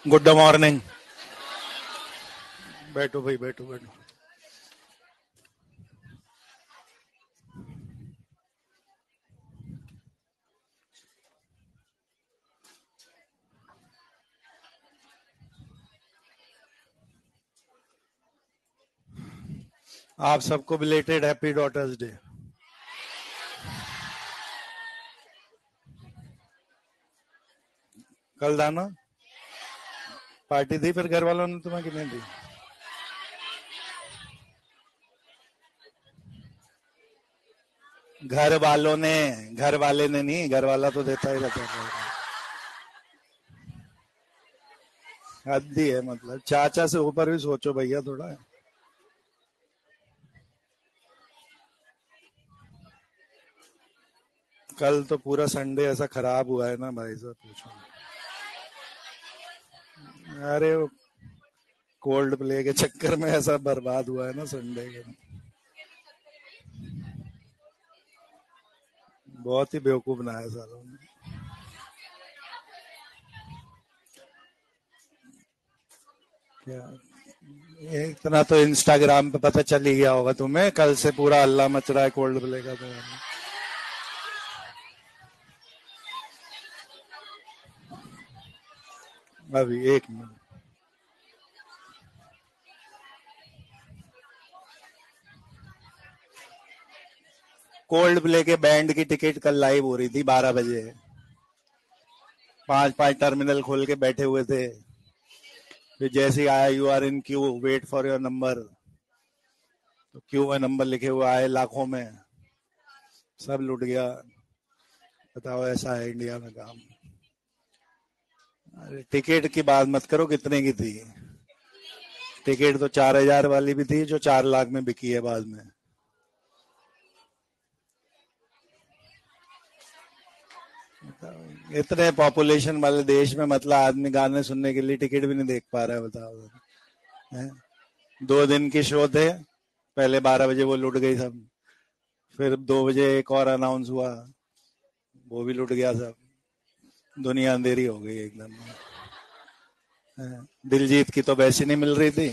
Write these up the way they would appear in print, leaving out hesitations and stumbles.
Good morning. बैठो भाई, बैठो बैठो। आप सबको बिलेटेड हैप्पी डॉटर्स डे। कल दाना पार्टी दी, फिर घर वालों ने तुम्हें कि नहीं दी? घर वालों ने, घर वाले ने नहीं, घर वाला तो देता ही रहता है। हद्दी है, मतलब चाचा से ऊपर भी सोचो भैया थोड़ा। कल तो पूरा संडे ऐसा खराब हुआ है ना भाई साहब, पूछो। अरे वो कोल्ड प्ले के चक्कर में ऐसा बर्बाद हुआ है ना संडे के। बहुत ही बेवकूफ बनाया सालों ने। क्या इतना तो इंस्टाग्राम पे पता चल ही गया होगा तुम्हें, कल से पूरा हल्ला मच रहा है कोल्ड प्ले का। तो अभी एक मिनट, कोल्ड प्ले के बैंड की टिकट कल लाइव हो रही थी 12 बजे। 5 टर्मिनल खोल के बैठे हुए थे। फिर जैसे ही आया you are in Q, wait for your number, तो क्यू में नंबर लिखे हुए आए लाखों में, सब लूट गया। बताओ, ऐसा है इंडिया में काम। अरे टिकट की बात मत करो, कितने की थी टिकट? तो 4,000 वाली भी थी जो 4 लाख में बिकी है बाद में। इतने पॉपुलेशन वाले देश में मतलब आदमी गाने सुनने के लिए टिकट भी नहीं देख पा रहा है, बताओ। है? 2 दिन की शो थे, पहले 12 बजे वो लुट गई सब। फिर 2 बजे एक और अनाउंस हुआ, वो भी लुट गया सब। दुनिया अंधेरी हो गई एकदम। दिलजीत की तो वैसे नहीं मिल रही थी,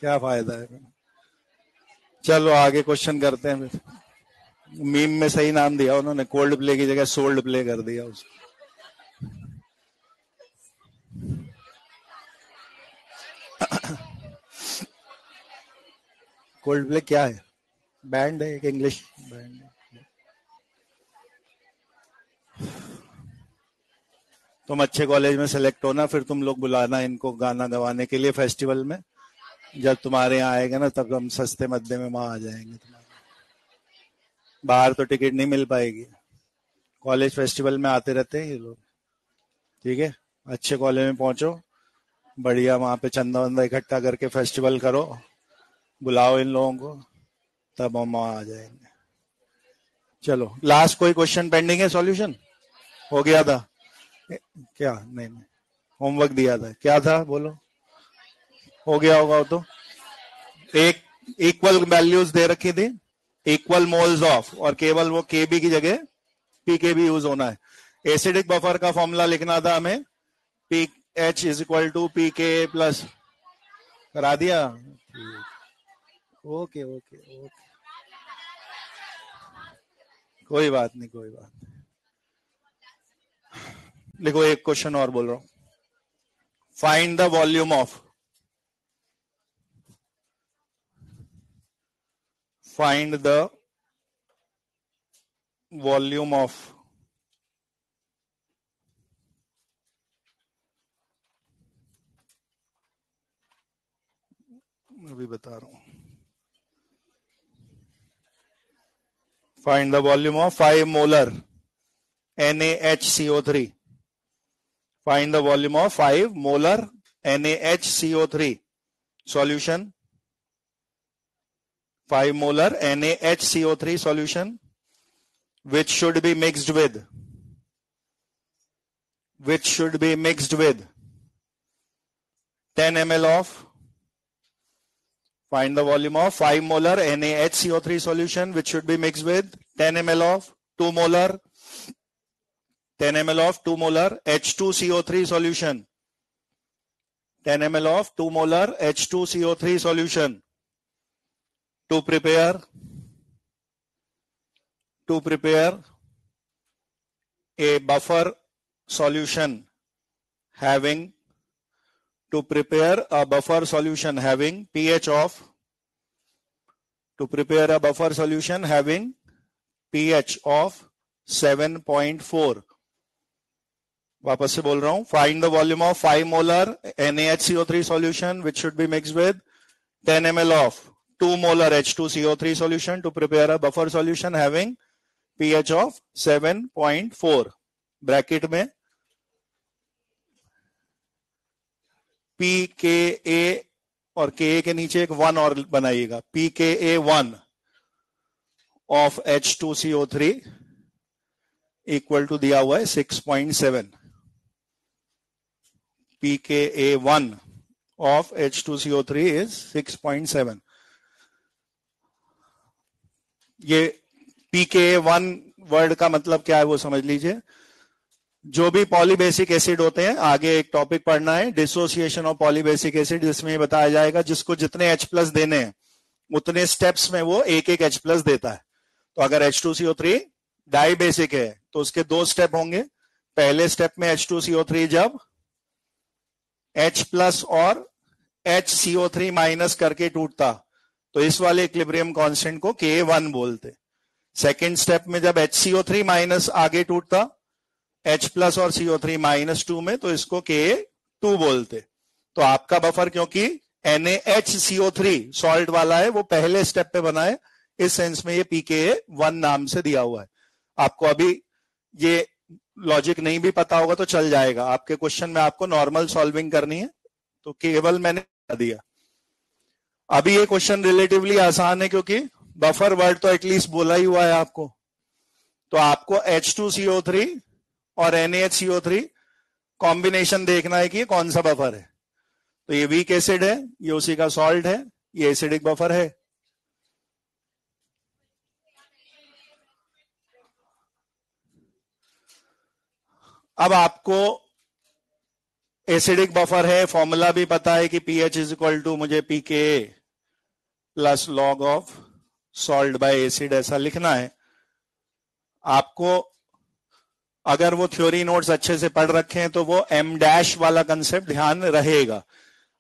क्या फायदा है। चलो आगे क्वेश्चन करते हैं फिर। मीम में सही नाम दिया उन्होंने, कोल्ड प्ले की जगह सोल्ड प्ले कर दिया उसको। कोल्ड प्ले क्या है? बैंड है, एक इंग्लिश बैंड है। तुम अच्छे कॉलेज में सेलेक्ट होना, फिर तुम लोग बुलाना इनको गाना गवाने के लिए फेस्टिवल में। जब तुम्हारे यहाँ आएगा ना, तब हम सस्ते मद्दे में वहां आ जाएंगे तुम्हारे। बाहर तो टिकट नहीं मिल पाएगी, कॉलेज फेस्टिवल में आते रहते हैं ये लोग। ठीक है, अच्छे कॉलेज में पहुंचो, बढ़िया वहां पे चंदा वंदा इकट्ठा करके फेस्टिवल करो, बुलाओ इन लोगों को, तब हम वहां आ जाएंगे। चलो लास्ट कोई क्वेश्चन पेंडिंग है? सॉल्यूशन हो गया था क्या? नहीं नहीं, होमवर्क दिया था, क्या था बोलो? हो गया होगा वो तो। एक इक्वल वैल्यूज दे रखी थी, इक्वल मोल्स ऑफ, और केवल वो केबी की जगह पीकेबी यूज होना है। एसिडिक बफर का फॉर्मूला लिखना था हमें, P H is equal to P K plus. करा दिया? ओके ओके ओके, कोई बात नहीं, कोई बात नहीं। देखो एक क्वेश्चन और बोल रहा हूं, find the volume of, find the volume of अभी बता रहा हूं। Find the volume of 5 molar NaHCO3. Find the volume of 5 molar NaHCO3 solution. 5 molar NaHCO3 solution, which should be mixed with 10 ml of. Find the volume of 5 molar NaHCO3 solution, which should be mixed with 10 ml of 2 molar 10 ml of 2 molar H2CO3 solution. 10 ml of 2 molar H2CO3 solution to prepare a buffer solution having pH of pH of 7.4. वापस से बोल रहा हूं, find the volume of 5 molar NaHCO3 solution which should be mixed with 10 ml of 2 molar H2CO3 solution to prepare a buffer solution having pH of 7.4. Bracket में pKa और Ka के नीचे एक 1 और बनाइएगा, pKa1 of H2CO3 equal to दिया हुआ है 6.7. pKa1 of H2CO3 is 6.7. ये pKa1 वर्ड का मतलब क्या है वो समझ लीजिए. जो भी पॉलीबेसिक एसिड होते हैं, आगे एक टॉपिक पढ़ना है डिसोसिएशन ऑफ पॉलीबेसिक एसिड, जिसमें बताया जाएगा जिसको जितने H+ देने हैं उतने स्टेप्स में वो एक H+ देता है. तो अगर H2CO3 डाइबेसिक है तो उसके 2 स्टेप होंगे. पहले स्टेप में H2CO3 जब H+ और HCO3 माइनस करके टूटता तो इस वाले इक्विलिब्रियम कांस्टेंट को K1 बोलते. सेकेंड स्टेप में जब HCO3 माइनस आगे टूटता H+ और CO3 -2 में तो इसको K2 बोलते. तो आपका बफर क्योंकि NaHCO3 सॉल्ट वाला है वो पहले स्टेप पे बना है, इस सेंस में ये pKa1 नाम से दिया हुआ है. आपको अभी ये लॉजिक नहीं भी पता होगा तो चल जाएगा. आपके क्वेश्चन में आपको नॉर्मल सॉल्विंग करनी है तो केवल मैंने बता दिया. अभी ये क्वेश्चन रिलेटिवली आसान है क्योंकि बफर वर्ड तो एटलीस्ट बोला ही हुआ है आपको. तो आपको H2CO3 और NaHCO3 कॉम्बिनेशन देखना है कि ये कौन सा बफर है. तो ये वीक एसिड है, ये उसी का सॉल्ट है, ये एसिडिक बफर है. अब आपको एसिडिक बफर है, फॉर्मूला भी पता है कि pH इज इक्वल टू मुझे pKa plus log of salt by acid ऐसा लिखना है. आपको अगर वो थ्योरी नोट्स अच्छे से पढ़ रखे हैं तो वो M- वाला कंसेप्ट ध्यान रहेगा.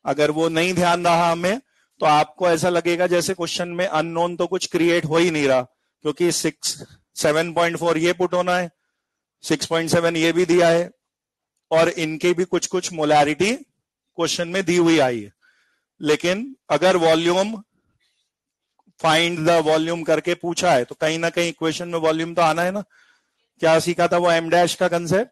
अगर वो नहीं ध्यान रहा हमें तो आपको ऐसा लगेगा जैसे क्वेश्चन में अननोन तो कुछ क्रिएट हो ही नहीं रहा, क्योंकि 7.4 ये पुट होना है, 6.7 ये भी दिया है और इनके भी कुछ कुछ मोलैरिटी क्वेश्चन में दी हुई आई है. लेकिन अगर वॉल्यूम फाइंड द वॉल्यूम करके पूछा है तो कहीं ना कहीं इक्वेशन में वॉल्यूम तो आना है ना. क्या सीखा था वो M- का कंसेप्ट,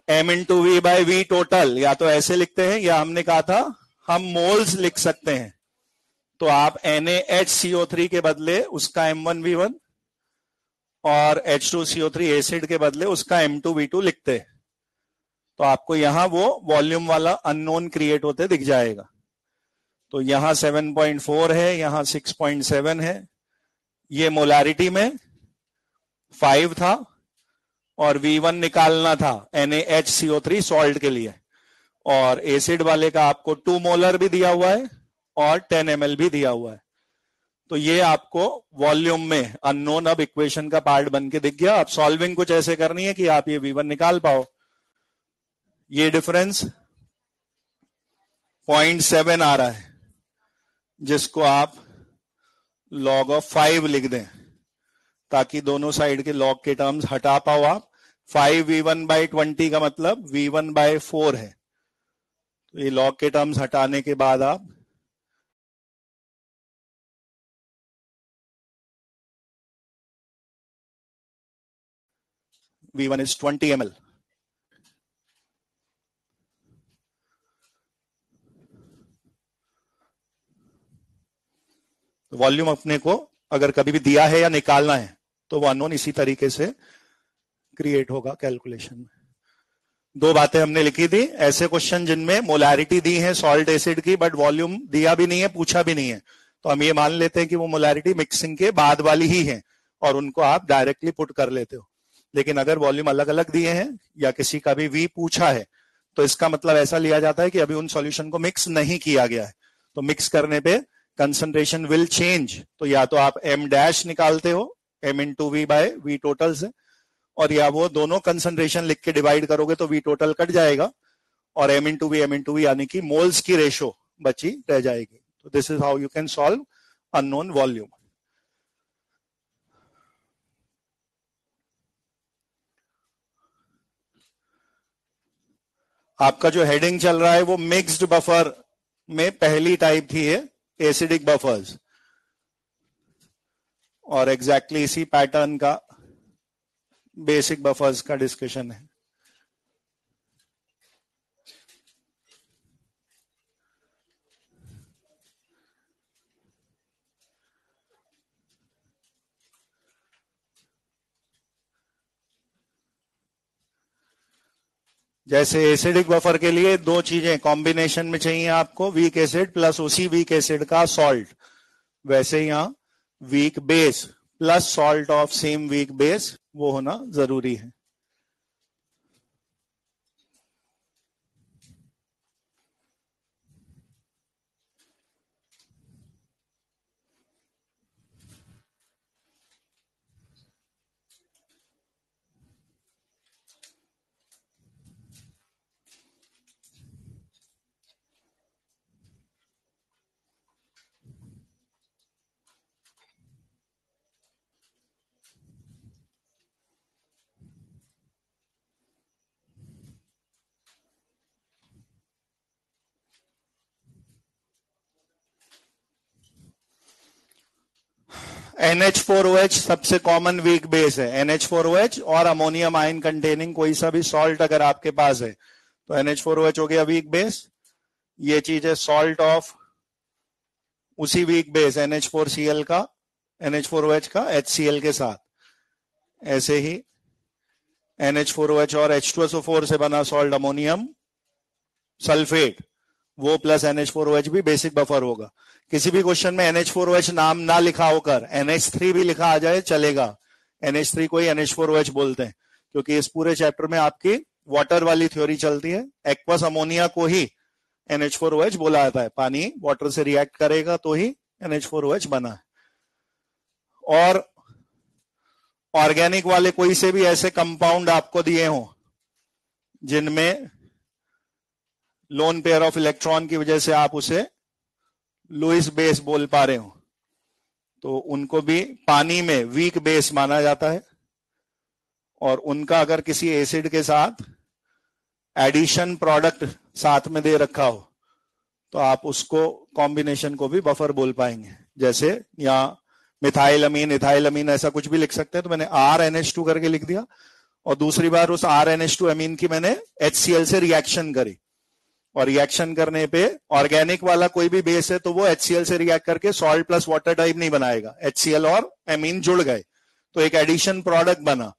M/V/V टोटल. या तो ऐसे लिखते हैं या हमने कहा था हम मोल्स लिख सकते हैं. तो आप NaHCO3 के बदले उसका M1V1 और H2CO3 एसिड के बदले उसका M2V2 लिखते हैं. तो आपको यहां वो वॉल्यूम वाला अननोन क्रिएट होते दिख जाएगा. तो यहां 7.4 है, यहां 6.7 है. ये मोलारिटी में 5 था और V1 निकालना था NaHCO3 सॉल्ट के लिए. और एसिड वाले का आपको 2 मोलर भी दिया हुआ है और 10 ml भी दिया हुआ है. तो ये आपको वॉल्यूम में अननोन अब इक्वेशन का पार्ट बन के दिख गया. अब सॉल्विंग कुछ ऐसे करनी है कि आप ये V1 निकाल पाओ. ये डिफरेंस 0.7 आ रहा है जिसको आप log ऑफ 5 लिख दें ताकि दोनों साइड के log के टर्म्स हटा पाओ आप. 5V1/20 का मतलब V1/4 है. तो ये log के टर्म्स हटाने के बाद आप V1 is 20 ml. वॉल्यूम अपने को अगर कभी भी दिया है या निकालना है तो वो अननोन इसी तरीके से क्रिएट होगा कैलकुलेशन में. 2 बातें हमने लिखी थी. ऐसे क्वेश्चन जिनमें मोलैरिटी दी है सॉल्ट एसिड की बट वॉल्यूम दिया भी नहीं है, पूछा भी नहीं है, तो हम ये मान लेते हैं कि वो मोलैरिटी मिक्सिंग के बाद वाली ही है और उनको आप डायरेक्टली पुट कर लेते हो. लेकिन अगर वॉल्यूम अलग अलग दिए हैं या किसी का भी V पूछा है तो इसका मतलब ऐसा लिया जाता है कि अभी उन सॉल्यूशन को मिक्स नहीं किया गया है। तो मिक्स करने पे कंसंट्रेशन विल चेंज। तो या तो आप M डैश निकालते हो M into V by V total से, और या वो दोनों कंसंट्रेशन लिख के डिवाइड करोगे तो V टोटल कट जाएगा और M इंटू V यानी कि मोल्स की रेशो बची रह जाएगी। तो this is how you can solve unknown volume. आपका जो हेडिंग चल रहा है वो मिक्स्ड बफर में पहली टाइप थी है एसिडिक बफर्स, और एग्जैक्टली इसी पैटर्न का बेसिक बफर्स का डिस्कशन है। जैसे एसिडिक बफर के लिए दो चीजें कॉम्बिनेशन में चाहिए आपको, वीक एसिड प्लस उसी वीक एसिड का सॉल्ट, वैसे यहां weak base plus salt of same weak base वो होना जरूरी है। NH4OH सबसे कॉमन वीक बेस है। NH4OH और अमोनियम आयन कंटेनिंग कोई सा भी सॉल्ट अगर आपके पास है तो NH4OH हो गया वीक बेस। ये चीज है सॉल्ट ऑफ उसी वीक बेस NH4Cl का, NH4OH का HCl के साथ। ऐसे ही NH4OH और H2SO4 से बना सॉल्ट अमोनियम सल्फेट, वो प्लस NH4OH भी बेसिक बफर होगा। किसी भी क्वेश्चन में NH4OH नाम ना लिखा होकर NH3 भी लिखा आ जाए चलेगा। NH3 को ही NH4OH बोलते हैं क्योंकि इस पूरे चैप्टर में आपकी वाटर वाली थ्योरी चलती है। एक्वस अमोनिया को ही NH4OH बोला जाता है, पानी वाटर से रिएक्ट करेगा तो ही NH4OH बना है। और ऑर्गेनिक वाले कोई से भी ऐसे कंपाउंड आपको दिए हों जिनमें लोन पेयर ऑफ इलेक्ट्रॉन की वजह से आप उसे लुइस बेस बोल पा रहे हो तो उनको भी पानी में वीक बेस माना जाता है। और उनका अगर किसी एसिड के साथ एडिशन प्रोडक्ट साथ में दे रखा हो तो आप उसको कॉम्बिनेशन को भी बफर बोल पाएंगे। जैसे यहां मिथाइल अमीन, इथाइल अमीन ऐसा कुछ भी लिख सकते हैं। तो मैंने RNH2 करके लिख दिया और दूसरी बार उस RNH2 अमीन की मैंने HCl से रिएक्शन करी, और रिएक्शन करने पे ऑर्गेनिक वाला कोई भी बेस है तो वो HCl से रिएक्ट करके सॉल्ट प्लस वाटर टाइप नहीं बनाएगा। HCl और एमीन जुड़ गए तो एक एडिशन प्रोडक्ट बना,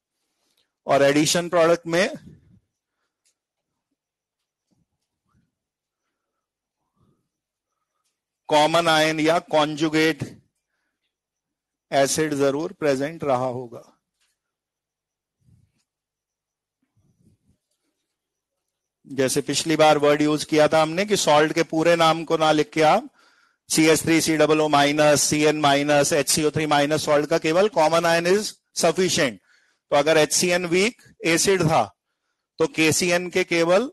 और एडिशन प्रोडक्ट में कॉमन आयन या कॉन्जुगेट एसिड जरूर प्रेजेंट रहा होगा। जैसे पिछली बार वर्ड यूज किया था हमने कि सॉल्ट के पूरे नाम को ना लिख के आप CH3COO minus CN minus HCO3 minus salt का केवल कॉमन आयन इज सफिशिएंट। तो अगर HCN वीक एसिड था तो KCN के केवल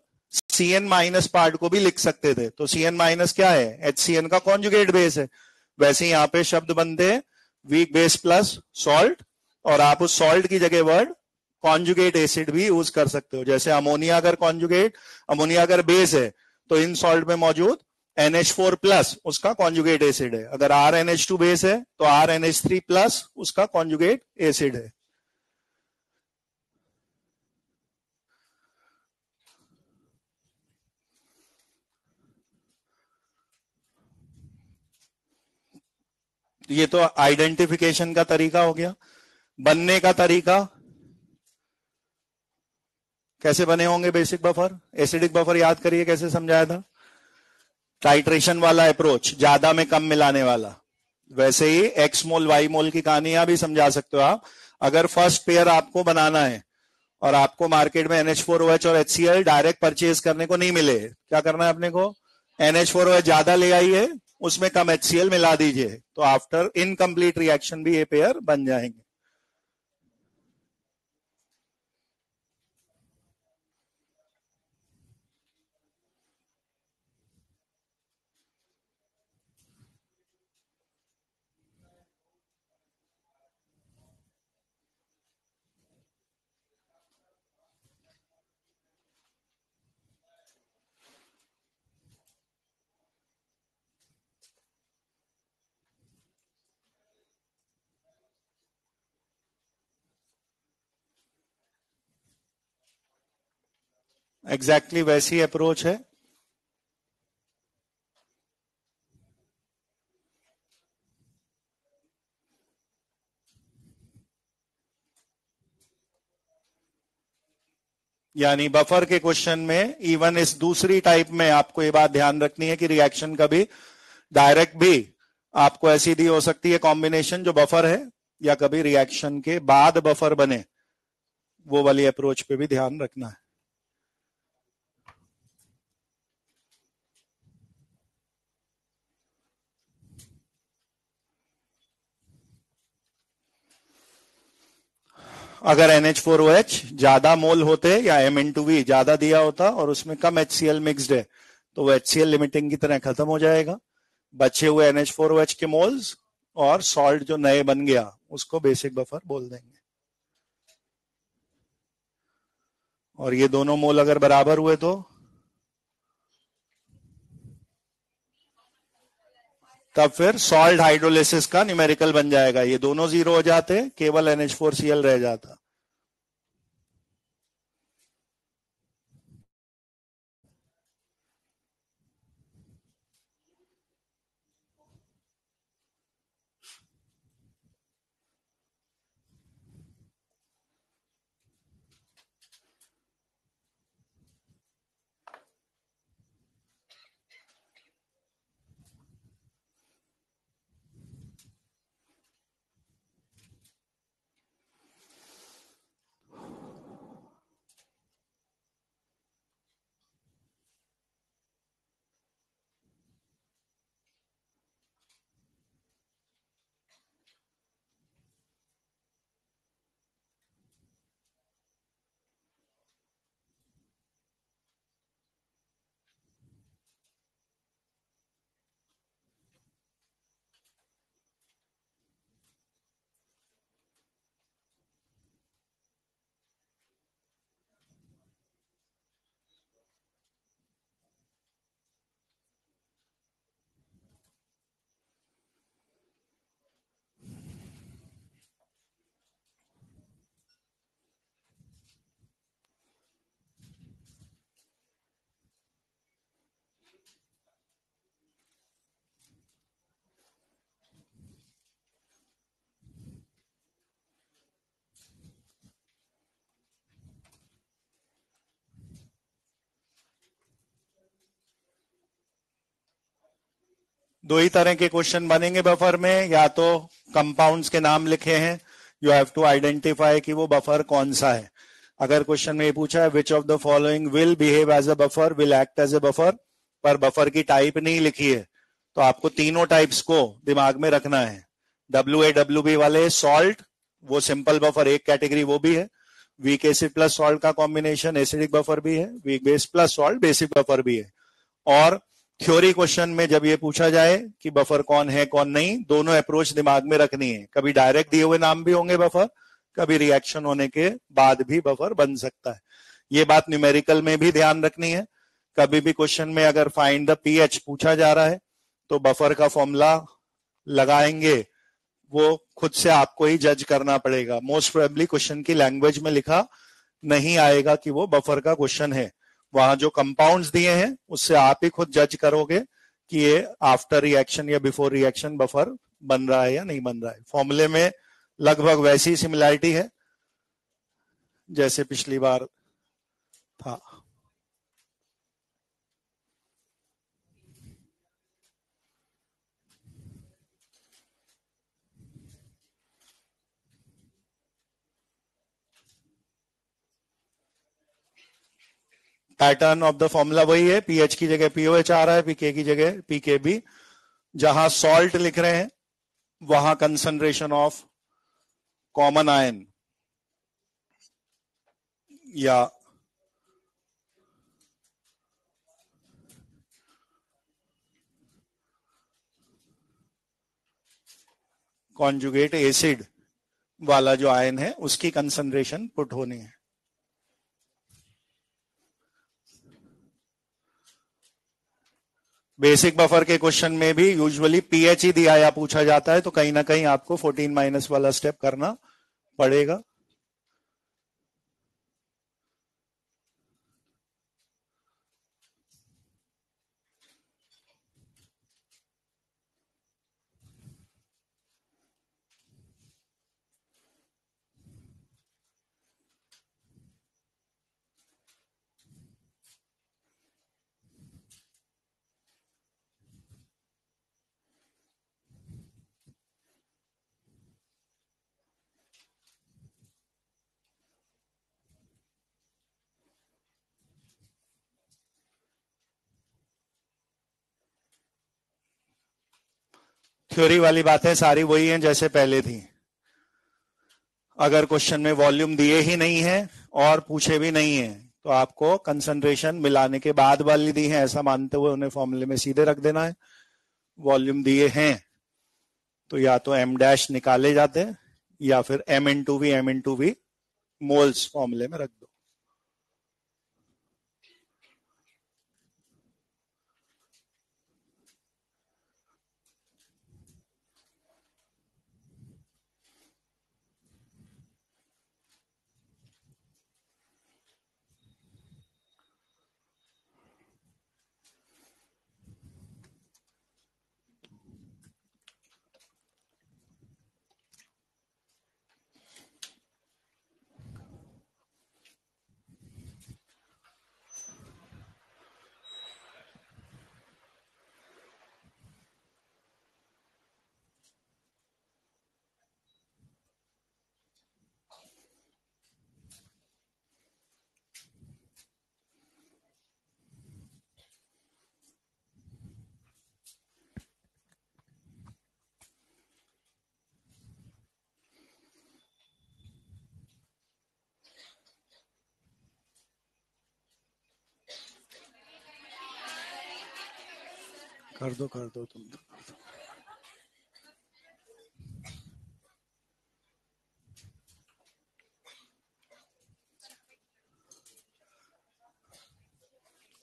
CN माइनस पार्ट को भी लिख सकते थे। तो CN माइनस क्या है? HCN का कॉन्जुगेट बेस है। वैसे यहाँ पे शब्द बनते हैं वीक बेस प्लस सॉल्ट, और आप उस सॉल्ट की जगह वर्ड कॉन्जुगेट एसिड भी यूज कर सकते हो। जैसे अमोनिया अगर बेस है तो इन सॉल्ट में मौजूद NH4 प्लस उसका कॉन्जुगेट एसिड है। अगर RNH2 बेस है तो RNH3 प्लस उसका कॉन्जुगेट एसिड है। ये तो आइडेंटिफिकेशन का तरीका हो गया। बनने का तरीका कैसे बने होंगे बेसिक बफर, एसिडिक बफर याद करिए कैसे समझाया था। टाइट्रेशन वाला अप्रोच, ज्यादा में कम मिलाने वाला। वैसे ही एक्स मोल वाई मोल की कहानियां भी समझा सकते हो आप। अगर फर्स्ट पेयर आपको बनाना है और आपको मार्केट में NH4OH और HCl डायरेक्ट परचेज करने को नहीं मिले, क्या करना है अपने को? NH4OH ज्यादा ले आइए, उसमें कम HCl मिला दीजिए, तो आफ्टर इनकम्प्लीट रिएक्शन भी ये पेयर बन जाएंगे। एग्जैक्टली वैसी अप्रोच है। यानी बफर के क्वेश्चन में इवन इस दूसरी टाइप में आपको ये बात ध्यान रखनी है कि रिएक्शन कभी डायरेक्ट भी आपको ऐसी दी हो सकती है कॉम्बिनेशन जो बफर है, या कभी रिएक्शन के बाद बफर बने, वो वाली अप्रोच पे भी ध्यान रखना है। अगर NH4OH ज्यादा मोल होते या M/V ज्यादा दिया होता और उसमें कम HCl मिक्स्ड है, तो वो HCl लिमिटिंग की तरह खत्म हो जाएगा। बचे हुए NH4OH के मोल्स और सॉल्ट जो नए बन गया उसको बेसिक बफर बोल देंगे। और ये दोनों मोल अगर बराबर हुए तो तब फिर सॉल्ट हाइड्रोलिसिस का न्यूमेरिकल बन जाएगा। ये दोनों जीरो हो जाते, केवल NH4Cl रह जाता। दो ही तरह के क्वेश्चन बनेंगे बफर में, या तो कंपाउंड्स के नाम लिखे हैं, यू हैव टू आइडेंटिफाई कि वो बफर कौन सा है। अगर क्वेश्चन में ये पूछा है which of the following will behave as a buffer, will act as a buffer, पर बफर की टाइप नहीं लिखी है, तो आपको तीनों टाइप्स को दिमाग में रखना है। WaWb वाले सॉल्ट, वो सिंपल बफर एक कैटेगरी वो भी है। वीक एसिड प्लस सॉल्ट का कॉम्बिनेशन एसिडिक बफर भी है। Weak base plus salt basic buffer भी है। और थ्योरी क्वेश्चन में जब ये पूछा जाए कि बफर कौन है कौन नहीं, दोनों अप्रोच दिमाग में रखनी है। कभी डायरेक्ट दिए हुए नाम भी होंगे बफर, कभी रिएक्शन होने के बाद भी बफर बन सकता है। ये बात न्यूमेरिकल में भी ध्यान रखनी है। कभी भी क्वेश्चन में अगर फाइंड द पीएच पूछा जा रहा है तो बफर का फॉर्मूला लगाएंगे, वो खुद से आपको ही जज करना पड़ेगा। मोस्ट प्रोबेबली क्वेश्चन की लैंग्वेज में लिखा नहीं आएगा कि वो बफर का क्वेश्चन है। वहां जो कंपाउंड्स दिए हैं उससे आप ही खुद जज करोगे कि ये आफ्टर रिएक्शन या बिफोर रिएक्शन बफर बन रहा है या नहीं बन रहा है। फॉर्मूले में लगभग वैसी सिमिलैरिटी है जैसे पिछली बार था। पैटर्न ऑफ द फॉर्मूला वही है, पीएच की जगह पीओएच आ रहा है, पीके की जगह पीकेबी। जहां सॉल्ट लिख रहे हैं वहां कंसंट्रेशन ऑफ कॉमन आयन या कॉन्जुगेट एसिड वाला जो आयन है उसकी कंसंट्रेशन पुट होनी है। बेसिक बफर के क्वेश्चन में भी यूजुअली पीएच ही दिया या पूछा जाता है, तो कहीं ना कहीं आपको 14 माइनस वाला स्टेप करना पड़ेगा। थ्योरी वाली बातें सारी वही हैं जैसे पहले थी। अगर क्वेश्चन में वॉल्यूम दिए ही नहीं है और पूछे भी नहीं है तो आपको कंसंट्रेशन मिलाने के बाद वाली दी है ऐसा मानते हुए उन्हें फॉर्मूले में सीधे रख देना है। वॉल्यूम दिए हैं तो या तो एम डैश निकाले जाते हैं या फिर एम इंटू वी मोल्स फॉर्मूले में रख दो। कर दो तुम।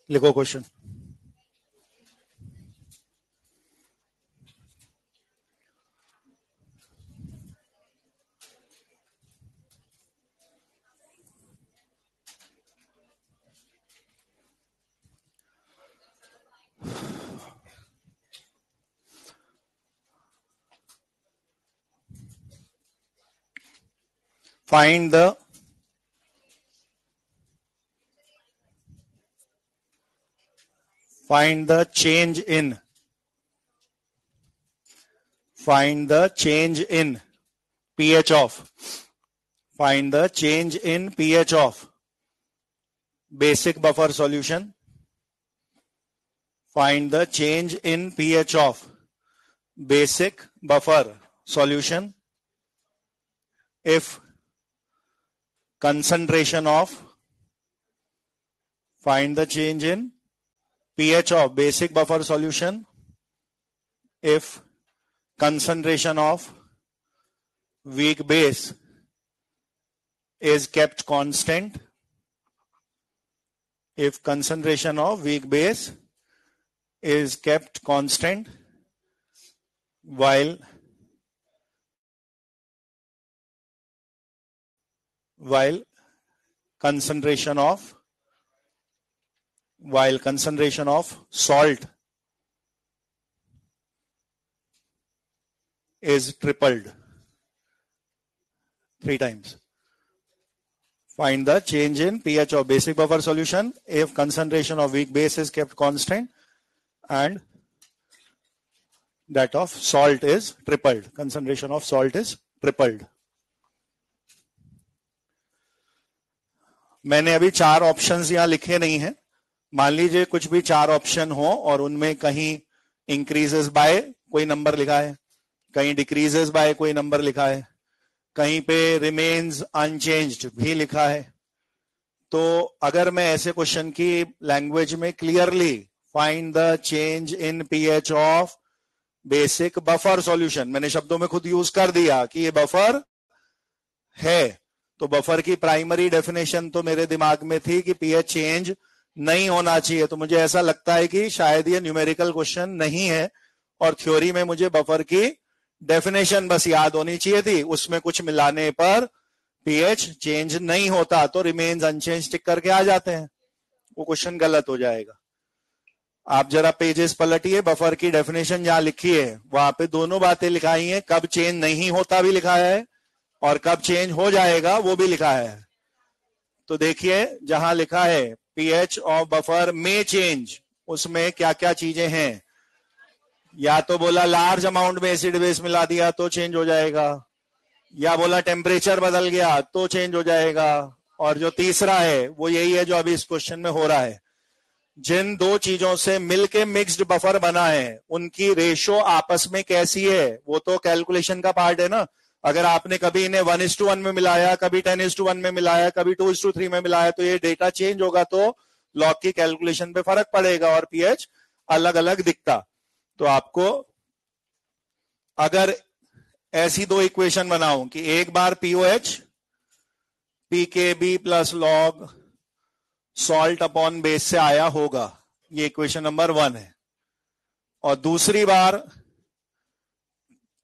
लिखो question. Find the change in pH of basic buffer solution. Find the change in pH of basic buffer solution if concentration of find the change in pH of basic buffer solution if concentration of weak base is kept constant. If concentration of weak base is kept constant while concentration of salt is tripled 3 times. Find the change in pH of basic buffer solution if concentration of weak base is kept constant and that of salt is tripled. Concentration of salt is tripled. मैंने अभी 4 options यहां लिखे नहीं हैं, मान लीजिए कुछ भी 4 ऑप्शन हो और उनमें कहीं इंक्रीजेस बाय कोई नंबर लिखा है, कहीं डिक्रीजेस बाय कोई नंबर लिखा है, कहीं पे रिमेन्स अनचेंज्ड भी लिखा है। तो अगर मैं ऐसे क्वेश्चन की लैंग्वेज में clearly find the change in pH of basic buffer solution, मैंने शब्दों में खुद यूज कर दिया कि ये बफर है, तो बफर की प्राइमरी डेफिनेशन तो मेरे दिमाग में थी कि पीएच चेंज नहीं होना चाहिए। तो मुझे ऐसा लगता है कि शायद ये न्यूमेरिकल क्वेश्चन नहीं है और थ्योरी में मुझे बफर की डेफिनेशन बस याद होनी चाहिए थी, उसमें कुछ मिलाने पर पीएच चेंज नहीं होता तो रिमेन्स अनचेंज टिक करके आ जाते हैं, वो क्वेश्चन गलत हो जाएगा। आप जरा पेजेस पलटिए, बफर की डेफिनेशन जहां लिखी है वहां पे दोनों बातें लिखाई हैं, कब चेंज नहीं होता भी लिखा है और कब चेंज हो जाएगा वो भी लिखा है। तो देखिए जहां लिखा है पीएच ऑफ बफर में चेंज, उसमें क्या क्या चीजें हैं। या तो बोला लार्ज अमाउंट में एसिड बेस मिला दिया तो चेंज हो जाएगा, या बोला टेम्परेचर बदल गया तो चेंज हो जाएगा, और जो तीसरा है वो यही है जो अभी इस क्वेश्चन में हो रहा है, जिन दो चीजों से मिलके मिक्स्ड बफर बना है उनकी रेशो आपस में कैसी है, वो तो कैलकुलेशन का पार्ट है ना। अगर आपने कभी इन्हें 1:1 में मिलाया, कभी 10:1 में मिलाया, कभी 2:3 में मिलाया, तो ये डेटा चेंज होगा तो लॉग की कैलकुलेशन पे फर्क पड़ेगा और पीएच अलग अलग दिखता। तो आपको अगर ऐसी दो इक्वेशन बनाऊं कि एक बार POH PKB plus log salt upon base से आया होगा, ये इक्वेशन नंबर 1 है, और दूसरी बार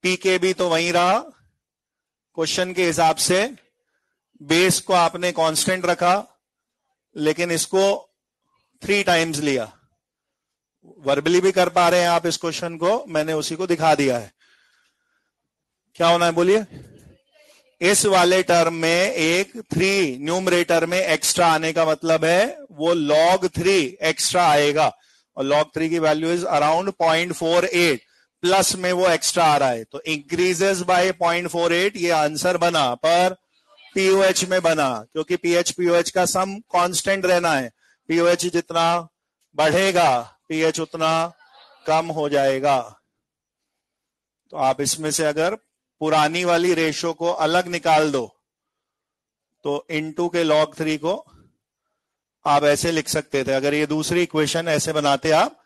पीकेबी तो वहीं रहा, क्वेश्चन के हिसाब से बेस को आपने कांस्टेंट रखा लेकिन इसको 3 टाइम्स लिया। वर्बली भी कर पा रहे हैं आप इस क्वेश्चन को, मैंने उसी को दिखा दिया है। क्या होना है बोलिए? इस वाले टर्म में एक 3 न्यूमरेटर में एक्स्ट्रा आने का मतलब है वो log 3 एक्स्ट्रा आएगा, और log 3 की वैल्यू इज अराउंड 0.48, प्लस में वो एक्स्ट्रा आ रहा है, तो इंक्रीजेस बाय 0.48 ये आंसर बना, पर पीओएच में बना, क्योंकि पीओएच का सम कांस्टेंट रहना है। पीओएच जितना बढ़ेगा पीएच उतना कम हो जाएगा। तो आप इसमें से अगर पुरानी वाली रेशो को अलग निकाल दो तो इनटू के log 3 को आप ऐसे लिख सकते थे। अगर ये दूसरी इक्वेशन ऐसे बनाते आप,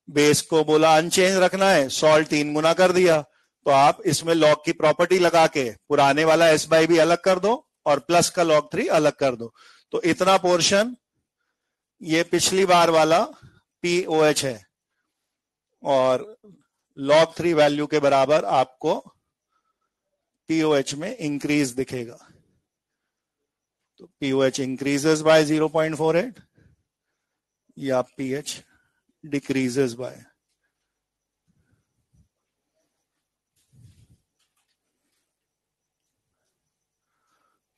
बेस को बोला अनचेंज रखना है, सॉल्ट 3 गुना कर दिया, तो आप इसमें log की प्रॉपर्टी लगा के पुराने वाला s बाई भी अलग कर दो और प्लस का log 3 अलग कर दो, तो इतना पोर्शन ये पिछली बार वाला पीओएच है और log 3 वैल्यू के बराबर आपको पीओएच में इंक्रीज दिखेगा। तो पीओएच इंक्रीजेस बाय 0.48 या पीएच डिक्रीजेस बाय,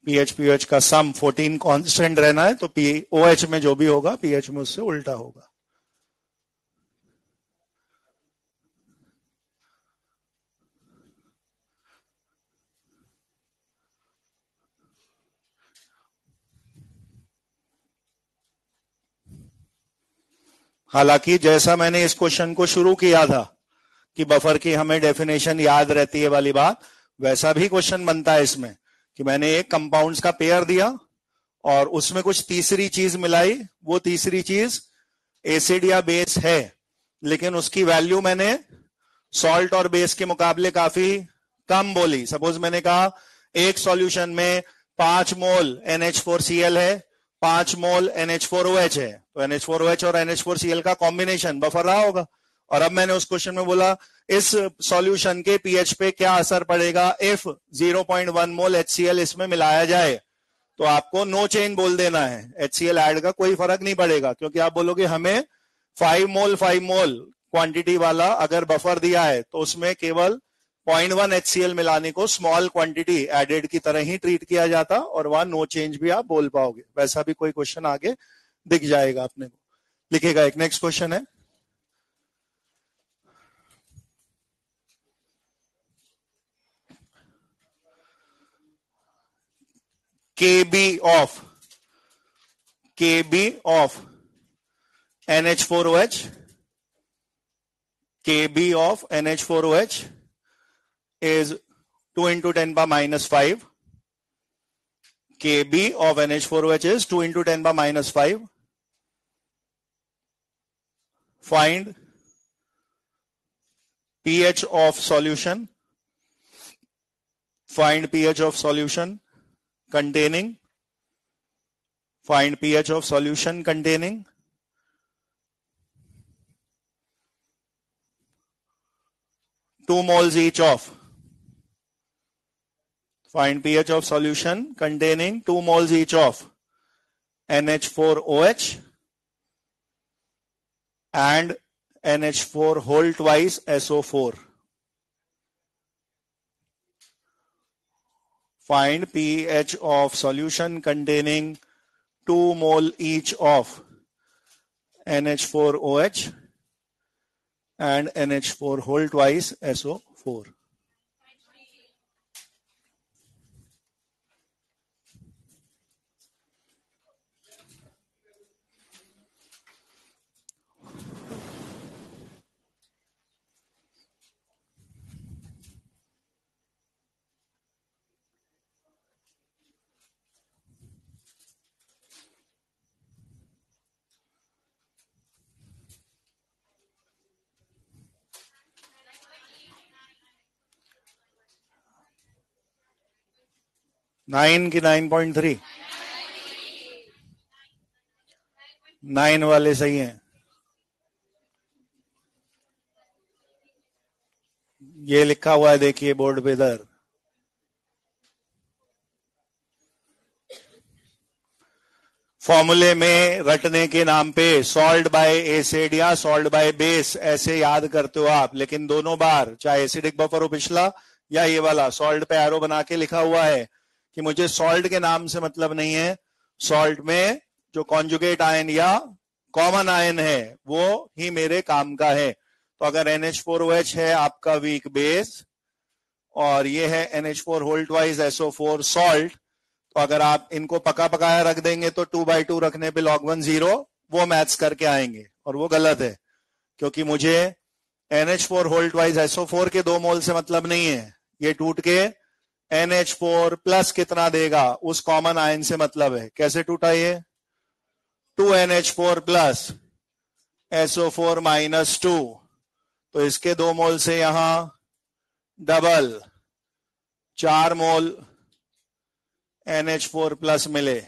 पीएच का सम 14 कांस्टेंट रहना है, तो पीओएच में जो भी होगा पीएच में उससे उल्टा होगा। हालांकि जैसा मैंने इस क्वेश्चन को शुरू किया था कि बफर की हमें डेफिनेशन याद रहती है वाली बात, वैसा भी क्वेश्चन बनता है इसमें कि मैंने एक कंपाउंड्स का पेयर दिया और उसमें कुछ तीसरी चीज मिलाई, वो तीसरी चीज एसिड या बेस है, लेकिन उसकी वैल्यू मैंने सॉल्ट और बेस के मुकाबले काफी कम बोली। सपोज मैंने कहा एक सॉल्यूशन में 5 मोल NH4Cl है, 5 मोल NH4OH है, तो NH4OH और NH4Cl का कॉम्बिनेशन बफर रहा होगा। और अब मैंने उस क्वेश्चन में बोला इस सॉल्यूशन के पीएच पे क्या असर पड़ेगा इफ 0.1 मोल HCl इसमें मिलाया जाए, तो आपको नो चेंज बोल देना है, HCl ऐड का कोई फर्क नहीं पड़ेगा, क्योंकि आप बोलोगे हमें 5 मोल क्वांटिटी वाला अगर बफर दिया है तो उसमें केवल 0.1 HCl मिलाने को स्मॉल क्वांटिटी एडेड की तरह ही ट्रीट किया जाता और वहां नो चेंज भी आप बोल पाओगे। वैसा भी कोई क्वेश्चन आगे दिख जाएगा अपने को, लिखेगा। एक नेक्स्ट क्वेश्चन है, KB of NH4OH, Kb of NH4OH is 2 into 10 power minus 5. Kb of NH4OH is 2 into 10 power minus 5. Find pH of solution. Find pH of solution containing. Find pH of solution containing 2 moles each of. Find pH of solution containing 2 moles each of NH4OH and NH4 whole twice SO4. Find pH of solution containing 2 mole each of NH4OH and NH4 whole twice SO4. Nine की 9.3 9 वाले सही हैं। ये लिखा हुआ है देखिए board पे इधर। फॉर्मूले में रटने के नाम पे सॉल्ट बाय एसिड या सॉल्ट बाय बेस ऐसे याद करते हो आप, लेकिन दोनों बार चाहे एसिडिक बफर हो पिछला या ये वाला, सॉल्ट पे एरो बना के लिखा हुआ है कि मुझे सॉल्ट के नाम से मतलब नहीं है। सॉल्ट में जो कॉन्जुगेट आयन या कॉमन आयन है वो ही मेरे काम का है। तो अगर NH4OH है आपका वीक बेस और ये है NH4 whole twice SO4 salt, तो अगर आप इनको पका पकाया रख देंगे तो 2/2 रखने पे log 1 0 वो मैथ्स करके आएंगे, और वो गलत है क्योंकि मुझे NH4 होल ट्वाइस SO4 के 2 मोल से मतलब नहीं है। ये टूट के NH4 प्लस कितना देगा उस कॉमन आयन से मतलब है। कैसे टूटा ये? 2NH4 प्लस SO4 माइनस 2, तो इसके 2 मोल से यहां डबल 4 मोल NH4 प्लस मिले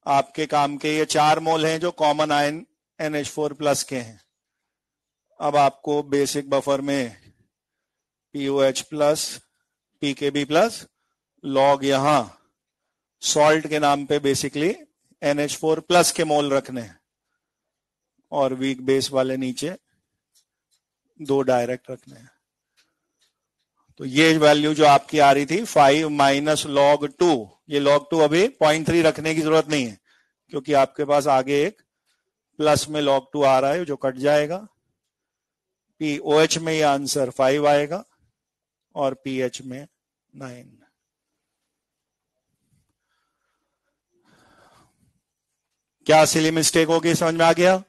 आपके काम के। ये 4 मोल हैं जो कॉमन आयन NH4 प्लस के हैं। अब आपको बेसिक बफर में POH plus PKB plus log यहां सॉल्ट के नाम पे बेसिकली NH4 प्लस के मोल रखने हैं और वीक बेस वाले नीचे 2 डायरेक्ट रखने हैं। तो ये वैल्यू जो आपकी आ रही थी 5 माइनस log 2, ये log 2 अभी 0.3 रखने की जरूरत नहीं है क्योंकि आपके पास आगे एक प्लस में log 2 आ रहा है जो कट जाएगा। POH में ये आंसर 5 आएगा और PH में 9। क्या सिली मिस्टेक होगी? समझ में आ गया?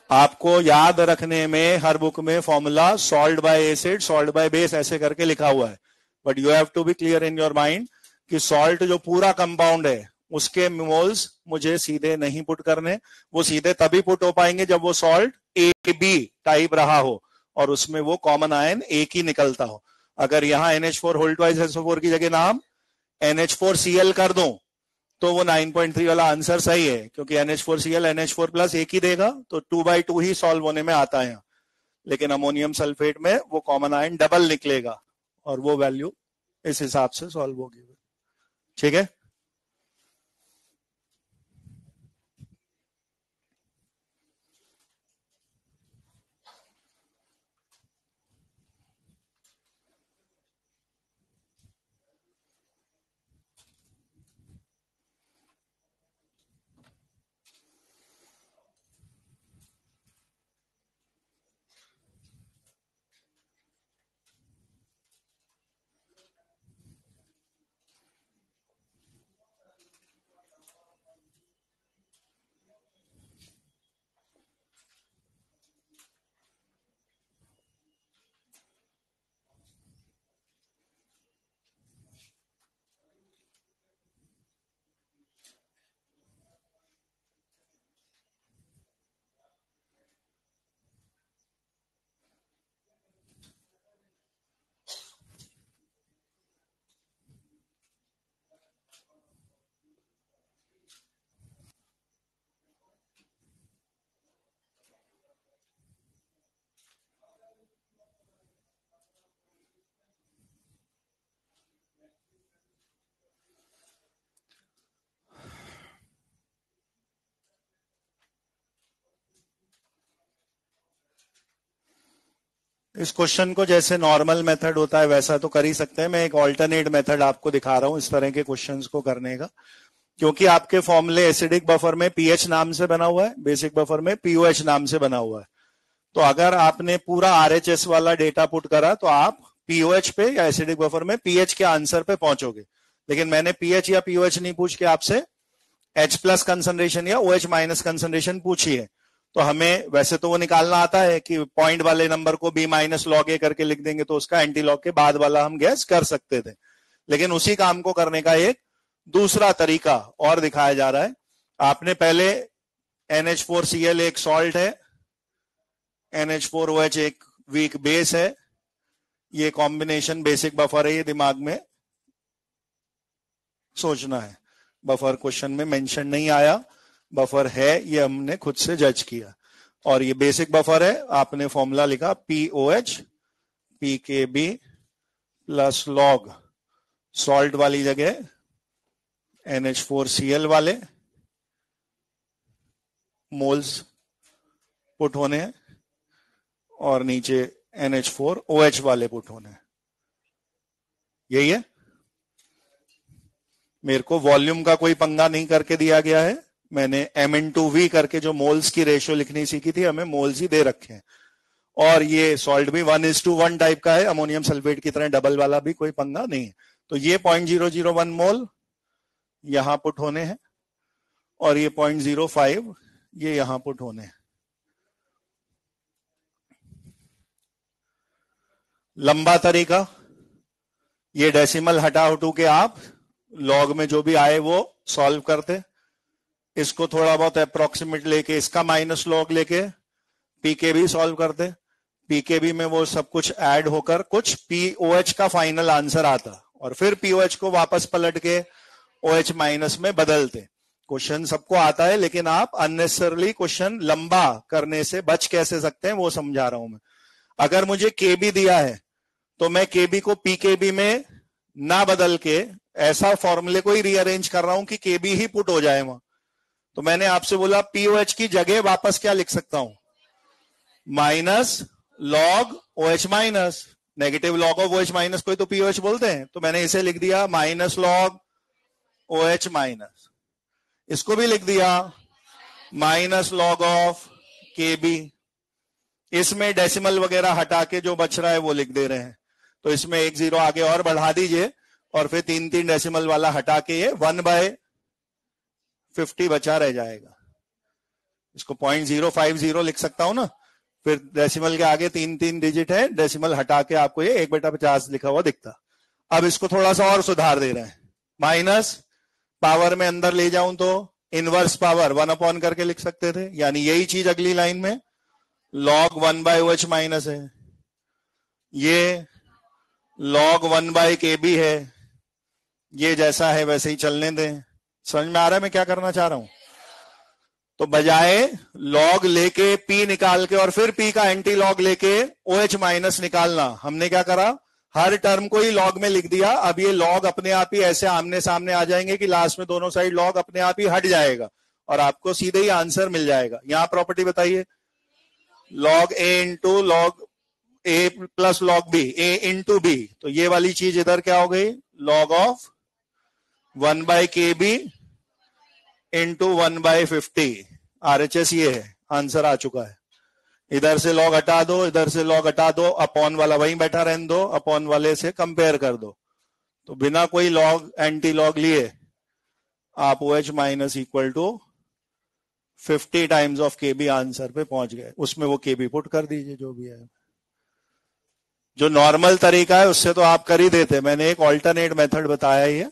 आपको याद रखने में हर बुक में formula salt by acid salt by base ऐसे करके लिखा हुआ है, but you have to be clear in your mind कि सॉल्ट जो पूरा कंपाउंड है उसके मोल्स मुझे सीधे नहीं पुट करने। वो सीधे तभी पुट हो पाएंगे जब वो सॉल्ट AB टाइप रहा हो और उसमें वो कॉमन आयन एक ही निकलता हो। अगर यहां NH4 होल ट्वाइस SO4 की जगह नाम NH4Cl कर दूं तो वो 9.3 वाला आंसर सही है क्योंकि NH4Cl NH4 प्लस एक ही देगा, तो 2/2 ही सॉल्व होने में आता है। लेकिन अमोनियम सल्फेट में वो कॉमन आयन डबल निकलेगा और वो वैल्यू इस हिसाब से सॉल्व होगी। ठीक है? इस क्वेश्चन को जैसे नॉर्मल मेथड होता है वैसा तो कर ही सकते हैं, मैं एक ऑल्टरनेट मेथड आपको दिखा रहा हूं इस तरह के क्वेश्चंस को करने का। क्योंकि आपके फॉर्मूले एसिडिक बफर में पीएच नाम से बना हुआ है, बेसिक बफर में पीओएच नाम से बना हुआ है। तो अगर आपने पूरा आरएचएस वाला डेटा पुट करा तो आप पीओएच पे या एसिडिक बफर में पीएच के आंसर पे पहुंचोगे। लेकिन मैंने पीएच या पीओएच नहीं पूछ के आपसे H प्लस कंसंट्रेशन या OH माइनस कंसंट्रेशन पूछी है। तो हमें वैसे तो वो निकालना आता है कि पॉइंट वाले नंबर को B माइनस लॉग ए करके लिख देंगे तो उसका एंटी लॉग के बाद वाला हम गैस कर सकते थे। लेकिन उसी काम को करने का एक दूसरा तरीका और दिखाया जा रहा है। आपने पहले NH4Cl एक सॉल्ट है, NH4OH एक वीक बेस है, ये कॉम्बिनेशन बेसिक बफर है, ये दिमाग में सोचना है। बफर क्वेश्चन में मेंशन नहीं आया, बफर है ये हमने खुद से जज किया। और ये बेसिक बफर है, आपने फॉर्मूला लिखा POH PKB plus log salt वाली जगह NH4Cl वाले मोल्स पुट होने हैं और नीचे NH4OH वाले पुट होने हैं। यही है। मेरे को वॉल्यूम का कोई पंगा नहीं करके दिया गया है, मैंने M/V करके जो मोल्स की रेशियो लिखनी सीखी थी, हमें मोल्स ही दे रखे हैं। और ये सॉल्ट भी 1:1 टाइप का है, अमोनियम सल्फेट की तरह डबल वाला भी कोई पंगा नहीं है। तो ये 0.001 मोल यहां पुट होने हैं और ये 0.05 ये यहां पुट होने हैं। लंबा तरीका, ये डेसिमल हटा हटू के आप लॉग में जो भी आए वो सॉल्व करते, इसको थोड़ा बहुत अप्रोक्सीमेट लेके इसका माइनस लॉग लेके पीकेबी सॉल्व करते, पीकेबी में वो सब कुछ ऐड होकर कुछ पीओएच का फाइनल आंसर आता और फिर पीओएच को वापस पलट के OH माइनस में बदलते। क्वेश्चन सबको आता है लेकिन आप अननेसेसरली क्वेश्चन लंबा करने से बच कैसे सकते हैं वो समझा रहा हूं मैं। अगर मुझे केबी दिया है तो मैं केबी को पीकेबी में ना बदल के ऐसा फॉर्मूले को ही रीअरेंज कर रहा हूं कि केबी ही पुट हो जाए वहां। तो मैंने आपसे बोला पीओएच की जगह वापस क्या लिख सकता हूं, minus log OH minus, negative log of OH minus को तो पीओएच बोलते हैं, तो मैंने इसे लिख दिया माइनस लॉग OH माइनस। इसको भी लिख दिया माइनस लॉग ऑफ केबी। इसमें डेसिमल वगैरह हटा के जो बच रहा है वो लिख दे रहे हैं। तो इसमें 1 0 आगे और बढ़ा दीजिए और फिर 3 डेसिमल वाला हटा के ये 1/50 बचा रह जाएगा। इसको 0.050 लिख सकता हूं ना, फिर डेसिमल के आगे 3 डिजिट है, डेसिमल हटा के आपको ये 1/50 लिखा हुआ दिखता। अब इसको थोड़ा सा और सुधार दे रहे हैं, माइनस पावर में अंदर ले जाऊं तो इनवर्स पावर 1 करके लिख सकते थे, यानी यही चीज अगली लाइन में log 1/OH माइनस है, ये log 1/KB है, ये जैसा है वैसे ही चलने दें। समझ में आ रहा है मैं क्या करना चाह रहा हूं? तो बजाय log लेके P निकाल के और फिर P का एंटी लॉग लेके OH माइनस निकालना, हमने क्या करा, हर टर्म को ही log में लिख दिया। अब ये log अपने आप ही ऐसे आमने सामने आ जाएंगे कि लास्ट में दोनों साइड log अपने आप ही हट जाएगा और आपको सीधे ही आंसर मिल जाएगा। यहां प्रॉपर्टी बताइए, log A into log A plus log B, A into B, तो ये वाली चीज इधर क्या हो गई, log of 1/KB into 1/50। RHS ये है, आंसर आ चुका है। इधर से log हटा दो, इधर से log हटा दो, अपॉन वाला वहीं बैठा रहने दो, अपॉन वाले से कंपेयर कर दो, तो बिना कोई log एंटी log लिए आप OH minus equal to 50 times of KB answer पे पहुंच गए। उसमें वो KB पुट कर दीजिए जो भी है। जो नॉर्मल तरीका है उससे तो आप कर ही देते, मैंने एक ऑल्टरनेट मेथड बताया ही है।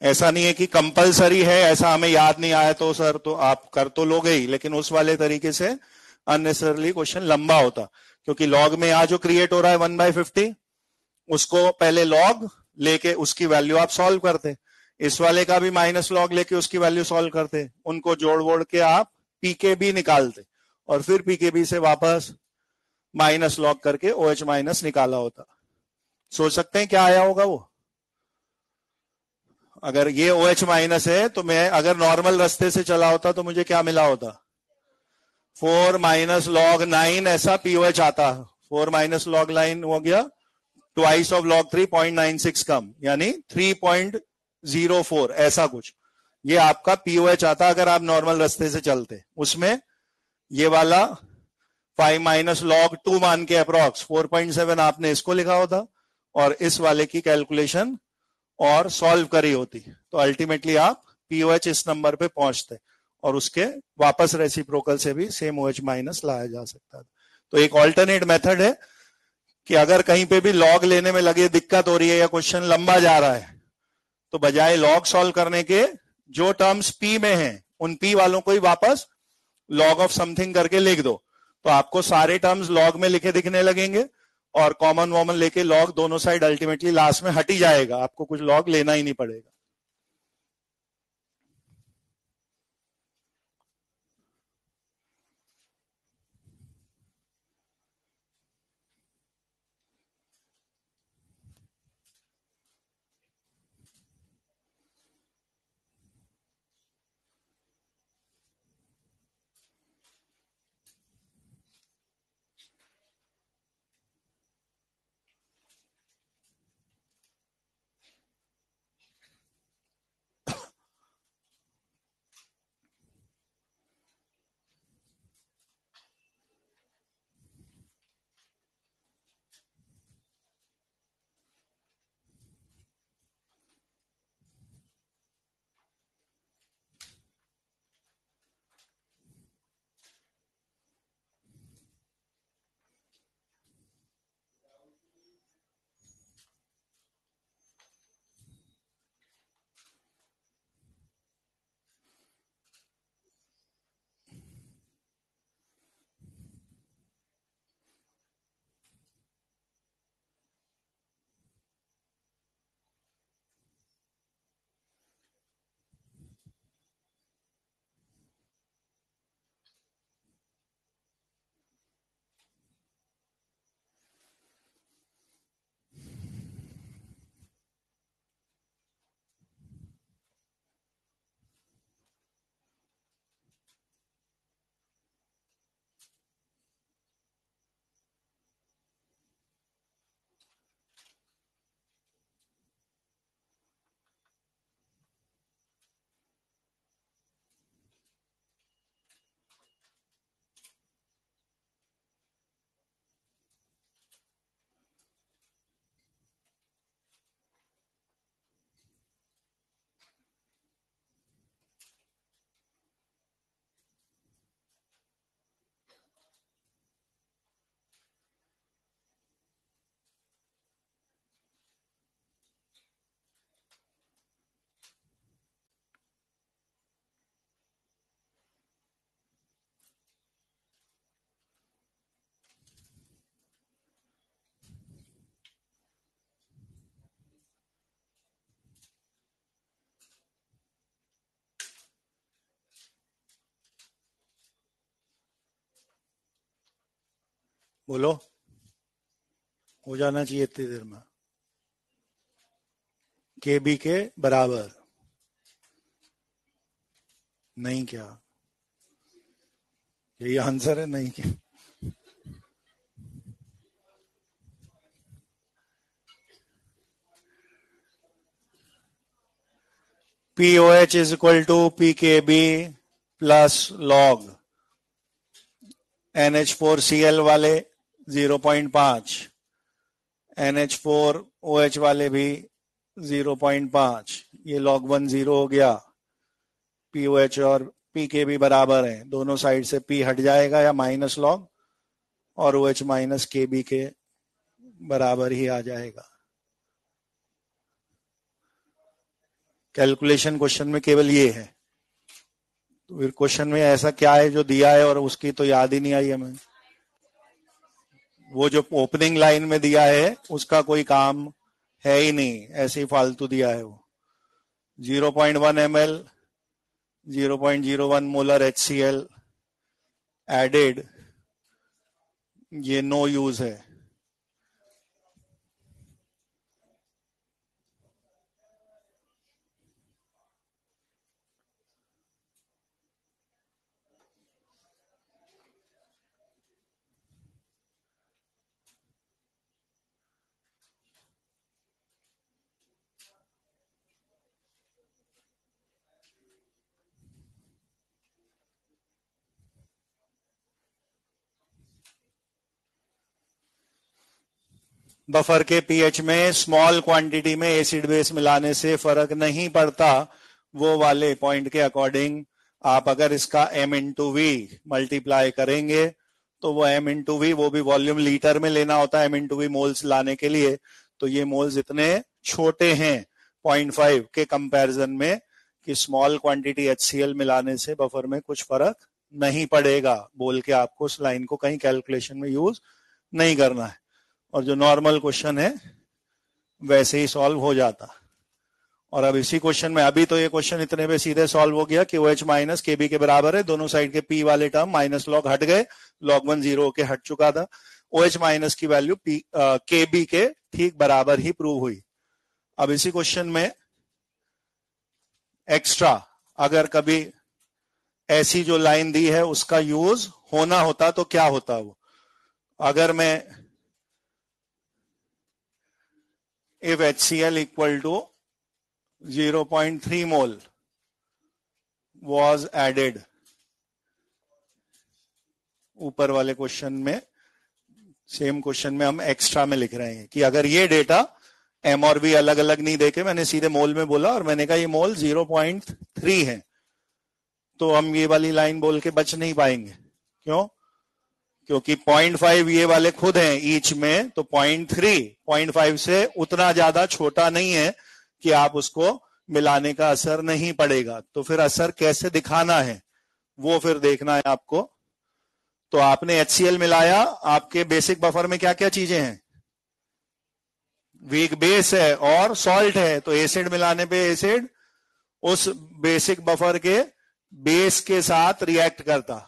ऐसा नहीं है कि कंपलसरी है, ऐसा हमें याद नहीं आया तो सर तो आप कर तो लोगे ही, लेकिन उस वाले तरीके से अननेसेसरली क्वेश्चन लंबा होता, क्योंकि लॉग में आज जो क्रिएट हो रहा है 1/50, उसको पहले लॉग लेके उसकी वैल्यू आप सॉल्व करते, इस वाले का भी माइनस लॉग लेके उसकी वैल्यू सॉल्व करते, उनको जोड़ वोड़ के आप पीकेबी निकालते और फिर पीकेबी से वापस माइनस लॉग करके OH माइनस निकाला होता। सोच सकते हैं क्या आया होगा वो? अगर ये OH माइनस है तो मैं अगर नॉर्मल रास्ते से चला होता तो मुझे क्या मिला होता, 4 माइनस लॉग 9 ऐसा POH आता। 4 माइनस लॉग 9 हो गया ट्वाइस ऑफ लॉग 3, 0.96 कम, यानी 3.04 ऐसा कुछ। ये आपका POH आता अगर आप नॉर्मल रास्ते से चलते। उसमें ये वाला 5 माइनस लॉग 2 मान के अप्रोक्स 4.7 आपने इसको लिखा होता और इस वाले की कैलकुलेशन और सॉल्व करी होती, तो अल्टीमेटली आप POH इस नंबर पे पहुंचते और उसके वापस रेसिप्रोकल से भी सेम OH माइनस लाया जा सकता है। तो एक ऑल्टरनेट मेथड है कि अगर कहीं पे भी लॉग लेने में लगे दिक्कत हो रही है या क्वेश्चन लंबा जा रहा है, तो बजाय लॉग सॉल्व करने के जो टर्म्स P में हैं उन P वालों को ही वापस लॉग ऑफ समथिंग करके लिख दो, तो आपको सारे टर्म्स लॉग में लिखे दिखने लगेंगे और कॉमन वॉमन लेके लॉग दोनों साइड अल्टीमेटली लास्ट में हट ही जाएगा, आपको कुछ लॉग लेना ही नहीं पड़ेगा। बोलो, हो जाना चाहिए इतनी देर में। KB के बराबर नहीं, क्या यही आंसर है? नहीं क्या? POH is equal to PKB plus log NH4Cl वाले 0.5, NH4OH वाले भी 0.5, ये log 1 0 हो गया। POH और PKB बराबर है, दोनों साइड से P हट जाएगा या माइनस लॉग और OH माइनस KB के बराबर ही आ जाएगा। कैलकुलेशन क्वेश्चन में केवल ये है, तो फिर क्वेश्चन में ऐसा क्या है जो दिया है और उसकी तो याद ही नहीं आई हमें। वो जो ओपनिंग लाइन में दिया है उसका कोई काम है ही नहीं, ऐसे ही फालतू दिया है वो। 0.1 ml 0.01 मोलर HCl एडेड, ये नो यूज है। बफर के पीएच में स्मॉल क्वांटिटी में एसिड बेस मिलाने से फर्क नहीं पड़ता, वो वाले पॉइंट के अकॉर्डिंग आप अगर इसका m इंटू वी मल्टीप्लाई करेंगे तो वो m इंटू वी, वो भी वॉल्यूम लीटर में लेना होता है m इंटू वी मोल्स लाने के लिए, तो ये मोल्स इतने छोटे हैं 0.5 के कंपैरिजन में कि स्मॉल क्वांटिटी HCl मिलाने से बफर में कुछ फर्क नहीं पड़ेगा बोल के आपको उस लाइन को कहीं कैलकुलेशन में यूज नहीं करना है, और जो नॉर्मल क्वेश्चन है वैसे ही सॉल्व हो जाता। और अब इसी क्वेश्चन में, अभी तो ये क्वेश्चन इतने पे सीधे सॉल्व हो गया कि OH माइनस KB के बराबर है, दोनों साइड के P वाले टर्म माइनस लॉग हट गए, log 1 0 होके हट चुका था, OH माइनस की वैल्यू KB के ठीक बराबर ही प्रूव हुई। अब इसी क्वेश्चन में एक्स्ट्रा अगर कभी ऐसी जो लाइन दी है उसका यूज होना होता तो क्या होता, वो अगर मैं if HCl equal to 0.3 mole was added, ऊपर वाले क्वेश्चन में, सेम क्वेश्चन में हम एक्स्ट्रा में लिख रहे हैं कि अगर ये डेटा M और V अलग अलग नहीं देके मैंने सीधे मोल में बोला और मैंने कहा ये मोल 0.3 है, तो हम ये वाली लाइन बोल के बच नहीं पाएंगे। क्यों? क्योंकि 0.5 ये वाले खुद हैं ईच में, तो 0.5 से उतना ज्यादा छोटा नहीं है कि आप उसको मिलाने का असर नहीं पड़ेगा। तो फिर असर कैसे दिखाना है वो फिर देखना है आपको। तो आपने HCl मिलाया, आपके बेसिक बफर में क्या क्या चीजें हैं, वीक बेस है और सॉल्ट है, तो एसिड मिलाने पे एसिड उस बेसिक बफर के बेस के साथ रिएक्ट करता,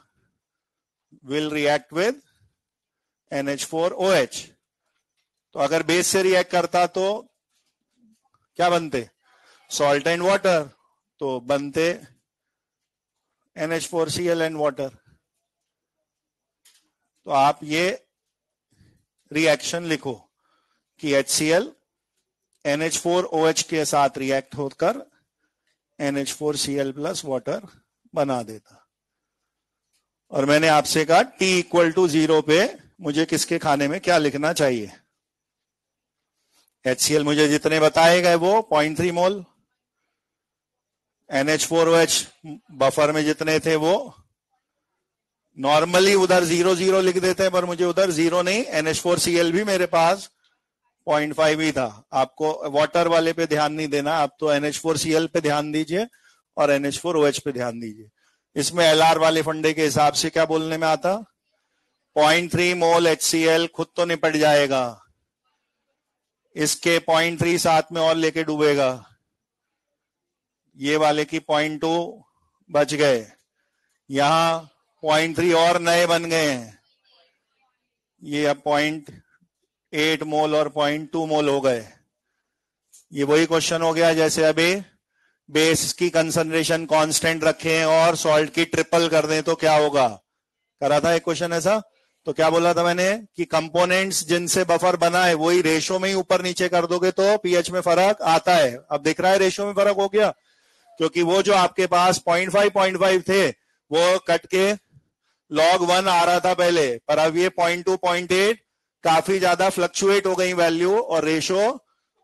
विल रिएक्ट विद NH4OH। तो अगर बेस से रिएक्ट करता तो क्या बनते, सॉल्ट एंड वाटर, तो बनते NH4Cl एंड वाटर। तो आप ये रिएक्शन लिखो कि HCl NH4OH के साथ रिएक्ट होकर NH4Cl प्लस वाटर बना देता। और मैंने आपसे कहा T इक्वल टू 0 पे मुझे किसके खाने में क्या लिखना चाहिए। HCl मुझे जितने बताए गए वो 0.3 मोल, NH4OH बफर में जितने थे वो, नॉर्मली उधर 0 0 लिख देते हैं पर मुझे उधर 0 नहीं, NH4Cl भी मेरे पास 0.5 ही था। आपको वाटर वाले पे ध्यान नहीं देना, आप तो NH4Cl पे ध्यान दीजिए और NH4OH पे ध्यान दीजिए। इसमें LR वाले फंडे के हिसाब से क्या बोलने में आता, 0.3 मोल HCl खुद तो निपट जाएगा, इसके 0.3 साथ में और लेके डूबेगा, ये वाले की 0.2 बच गए, यहां 0.3 और नए बन गए हैं, ये अब 0.8 मोल और 0.2 मोल हो गए। ये वही क्वेश्चन हो गया जैसे अभी बेस की कंसंट्रेशन कांस्टेंट रखें और सॉल्ट की ट्रिपल कर दें तो क्या होगा, करा था एक क्वेश्चन ऐसा। तो क्या बोला था मैंने कि कंपोनेंट्स जिनसे बफर बना है वही रेशो में ही ऊपर नीचे कर दोगे तो पीएच में फर्क आता है। अब दिख रहा है रेशो में फर्क हो गया, क्योंकि वो जो आपके पास 0.5 थे वो कट के log 1 आ रहा था पहले, पर अब ये 0.2 0.8 काफी ज्यादा फ्लक्चुएट हो गई वैल्यू और रेशो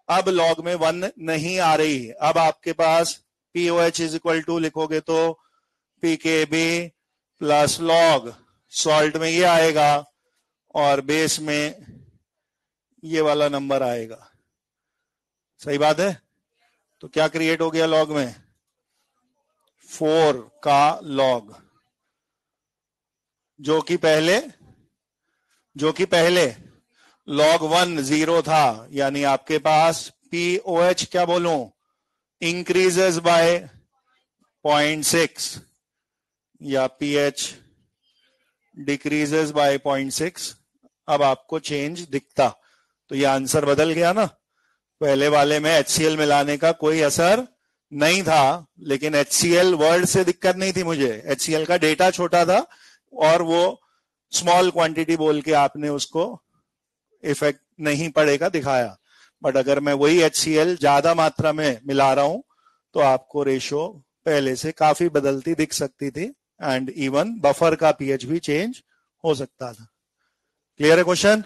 अब log में 1 नहीं आ रही। अब आपके पास POH इज इक्वल टू लिखोगे तो PKB प्लस log, सॉल्ट में ये आएगा और बेस में ये वाला नंबर आएगा। सही बात है। तो क्या क्रिएट हो गया log में, 4 का log, जो कि पहले log 1 0 था, यानी आपके पास POH क्या बोलूं, इंक्रीजेस बाय 0.6 या pH डिक्रीजेस बाय 0.6। अब आपको चेंज दिखता, तो ये आंसर बदल गया ना। पहले वाले में HCl मिलाने का कोई असर नहीं था, लेकिन HCl वर्ड से दिक्कत नहीं थी मुझे, HCl का डेटा छोटा था और वो स्मॉल क्वांटिटी बोल के आपने उसको इफेक्ट नहीं पड़ेगा दिखाया। बट अगर मैं वही HCl ज्यादा मात्रा में मिला रहा हूं तो आपको रेशो पहले से काफी बदलती दिख सकती थी एंड इवन बफर का पीएच भी चेंज हो सकता था। क्लियर है क्वेश्चन?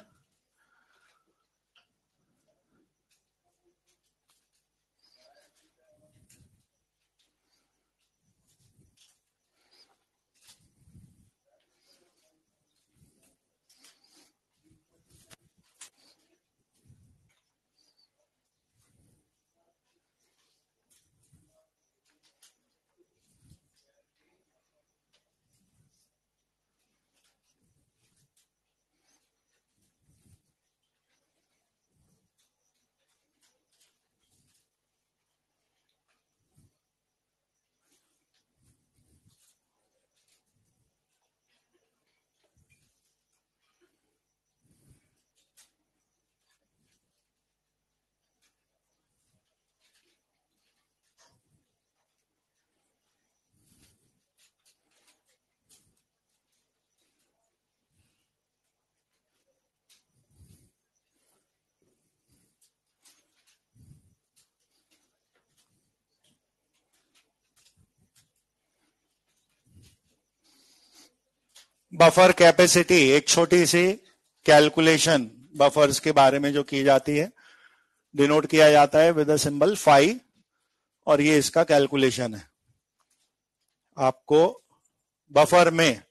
बफर कैपेसिटी एक छोटी सी कैलकुलेशन बफर्स के बारे में जो की जाती है, डिनोट किया जाता है विद द सिंबल फाई, और ये इसका कैलकुलेशन है। आपको बफर में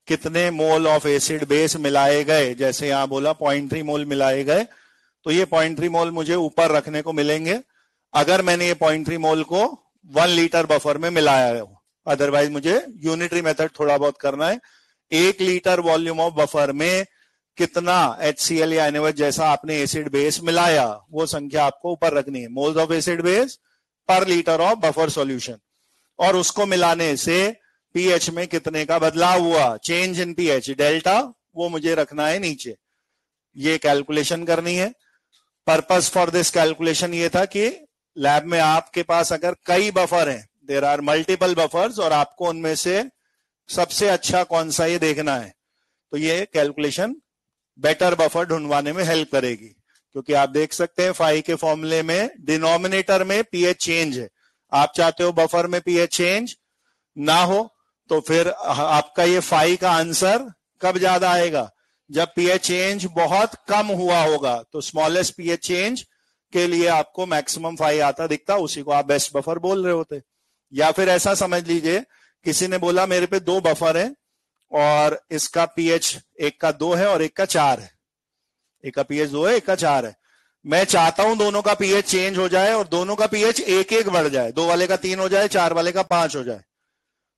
कितने मोल ऑफ एसिड बेस मिलाए गए, जैसे यहां बोला 0.3 मोल मिलाए गए, तो ये 0.3 मोल मुझे ऊपर रखने को मिलेंगे अगर मैंने ये 0.3 मोल को 1 लीटर बफर में मिलाया हो। अदरवाइज मुझे यूनिटरी मेथड थोड़ा बहुत करना है। 1 लीटर वॉल्यूम ऑफ बफर में कितना HCl या NaOH जैसा आपने एसिड बेस मिलाया, वो संख्या आपको ऊपर रखनी है, मोल्स ऑफ एसिड बेस पर लीटर ऑफ बफर सॉल्यूशन। और उसको मिलाने से पीएच में कितने का बदलाव हुआ, चेंज इन पीएच डेल्टा, वो मुझे रखना है नीचे। ये कैलकुलेशन करनी है। पर्पस फॉर दिस कैलकुलेशन ये था कि लैब में आपके पास अगर कई बफर हैं, देयर आर मल्टीपल बफर्स, और आपको उनमें से सबसे अच्छा कौन सा ये देखना है, तो ये कैलकुलेशन बेटर बफर ढूंढवाने में हेल्प करेगी। क्योंकि आप देख सकते हैं फाई के फॉर्मूले में डिनोमिनेटर में पीएच चेंज है। आप चाहते हो बफर में पीएच चेंज ना हो, तो फिर आपका ये फाई का आंसर कब ज्यादा आएगा, जब पीएच चेंज बहुत कम हुआ होगा। तो स्मॉलेस्ट पीएच चेंज के लिए आपको मैक्सिमम फाई आता दिखता, उसी को आप बेस्ट बफर बोल रहे होते। या फिर ऐसा समझ लीजिए, किसी ने बोला मेरे पे 2 बफर है और इसका पीएच एक का 2 है और एक का 4 है, एक का पीएच 2 है, एक का 4 है। मैं चाहता हूं दोनों का पीएच चेंज हो जाए और दोनों का पीएच एक एक बढ़ जाए, 2 वाले का 3 हो जाए, 4 वाले का 5 हो जाए।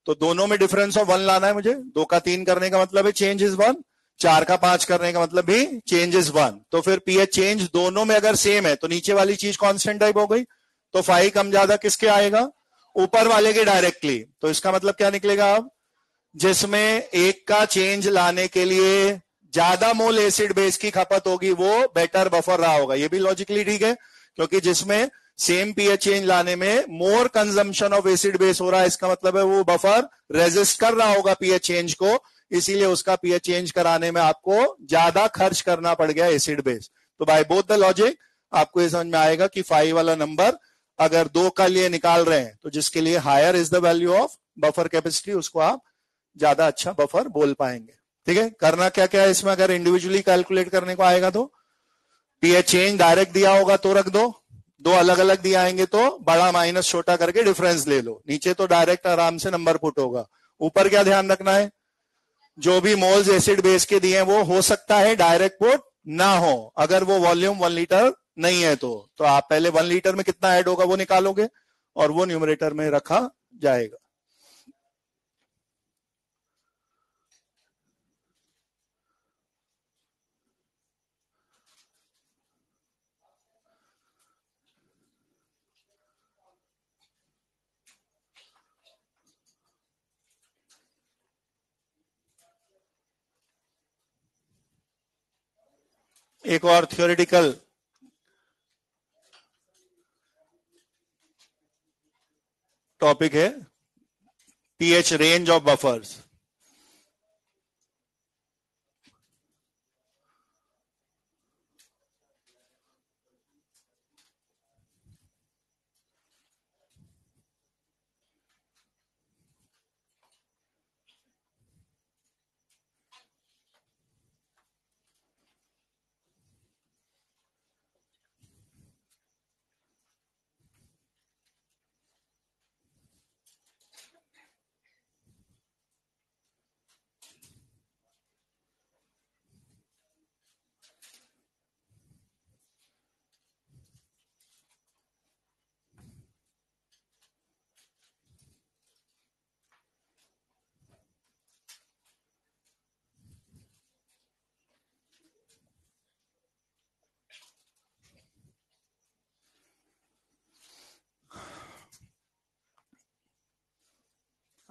तो दोनों में डिफरेंस ऑफ 1 लाना है मुझे। 2 का 3 करने का मतलब है चेंज इज 1, 4 का 5 करने का मतलब भी चेंज इज 1। तो फिर पीएच चेंज दोनों में अगर सेम है तो नीचे वाली चीज कांस्टेंट टाइप हो गई, तो फाई कम ज्यादा किसके आएगा, ऊपर वाले के डायरेक्टली। तो इसका मतलब क्या निकलेगा, अब जिसमें एक का चेंज लाने के लिए ज्यादा मोल एसिड बेस की खपत होगी वो बेटर बफर रहा होगा। ये भी लॉजिकली ठीक है, क्योंकि जिसमें सेम पीएच चेंज लाने में मोर कंजम्पशन ऑफ एसिड बेस हो रहा है, इसका मतलब है वो बफर रेजिस्ट कर रहा होगा पीएच चेंज को, इसीलिए उसका पीएच चेंज कराने में आपको ज्यादा खर्च करना पड़ गया एसिड बेस। तो बाय बोथ द लॉजिक आपको ये समझ में आएगा कि 5 वाला नंबर अगर 2 का लिए निकाल रहे हैं तो जिसके लिए higher is the value of buffer capacity, उसको आप ज्यादा अच्छा बफर बोल पाएंगे। ठीक है, करना क्या क्या है इसमें, अगर इंडिविजुअली कैलकुलेट करने को आएगा तो पीएच चेंज डायरेक्ट दिया होगा तो रख दो, 2 अलग अलग दिए आएंगे तो बड़ा माइनस छोटा करके डिफरेंस ले लो। नीचे तो डायरेक्ट आराम से नंबर पुट होगा। ऊपर क्या ध्यान रखना है, जो भी मोल्स एसिड बेस के दिए वो हो सकता है डायरेक्ट पुट ना हो, अगर वो वॉल्यूम 1 लीटर नहीं है तो आप पहले 1 लीटर में कितना ऐड होगा वो निकालोगे और वो न्यूमरेटर में रखा जाएगा। एक और थियोरेटिकल टॉपिक है, पीएच रेंज ऑफ बफर्स।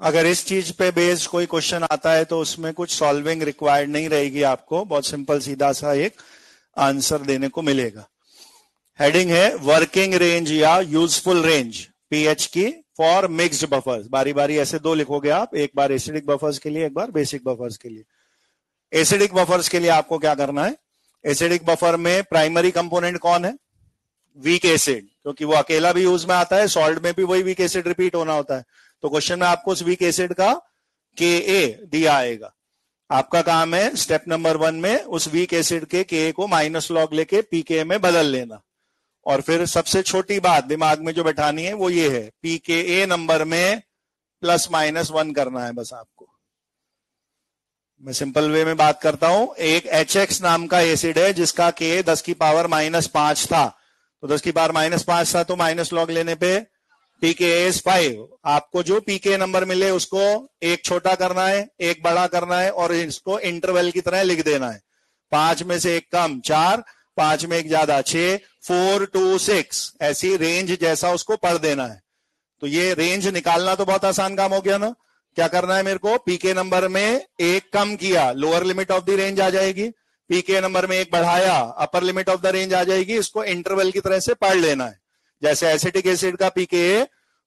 अगर इस चीज पे बेस्ड कोई क्वेश्चन आता है तो उसमें कुछ सॉल्विंग रिक्वायर्ड नहीं रहेगी, आपको बहुत सिंपल सीधा सा एक आंसर देने को मिलेगा। हेडिंग है वर्किंग रेंज या यूजफुल रेंज पीएच की फॉर मिक्स्ड बफर्स। बारी बारी ऐसे 2 लिखोगे आप, एक बार एसिडिक बफर्स के लिए, एक बार बेसिक बफर्स के लिए। एसिडिक बफर्स के लिए आपको क्या करना है, एसिडिक बफर में प्राइमरी कंपोनेंट कौन है, वीक एसिड, क्योंकि वो अकेला भी यूज में आता है, सॉल्ट में भी वही वीक एसिड रिपीट होना होता है। तो क्वेश्चन में आपको उस वीक एसिड का Ka दिया आएगा। आपका काम है स्टेप नंबर 1 में उस वीक एसिड के के को माइनस लॉग लेके पीके में बदल लेना। और फिर सबसे छोटी बात दिमाग में जो बैठानी है वो ये है, पीके नंबर में +-1 करना है बस आपको। मैं सिंपल वे में बात करता हूं। एक HX नाम का एसिड है जिसका के 10 की पावर -5 था, तो 10 की पावर -5 था तो माइनस लॉग लेने पे पीके इज 5। आपको जो पीके नंबर मिले उसको एक छोटा करना है, एक बड़ा करना है और इसको इंटरवल की तरह लिख देना है। 5 में से एक कम 4, 5 में एक ज्यादा 6, 4 2 6, ऐसी रेंज जैसा उसको पढ़ देना है। तो ये रेंज निकालना तो बहुत आसान काम हो गया ना। क्या करना है मेरे को, पीके नंबर में एक कम किया, lower limit of the range आ जाएगी। पीके नंबर में एक बढ़ाया, upper limit of the range आ जाएगी। इसको इंटरवल की तरह से पढ़ लेना है। जैसे एसिटिक एसिड का पीके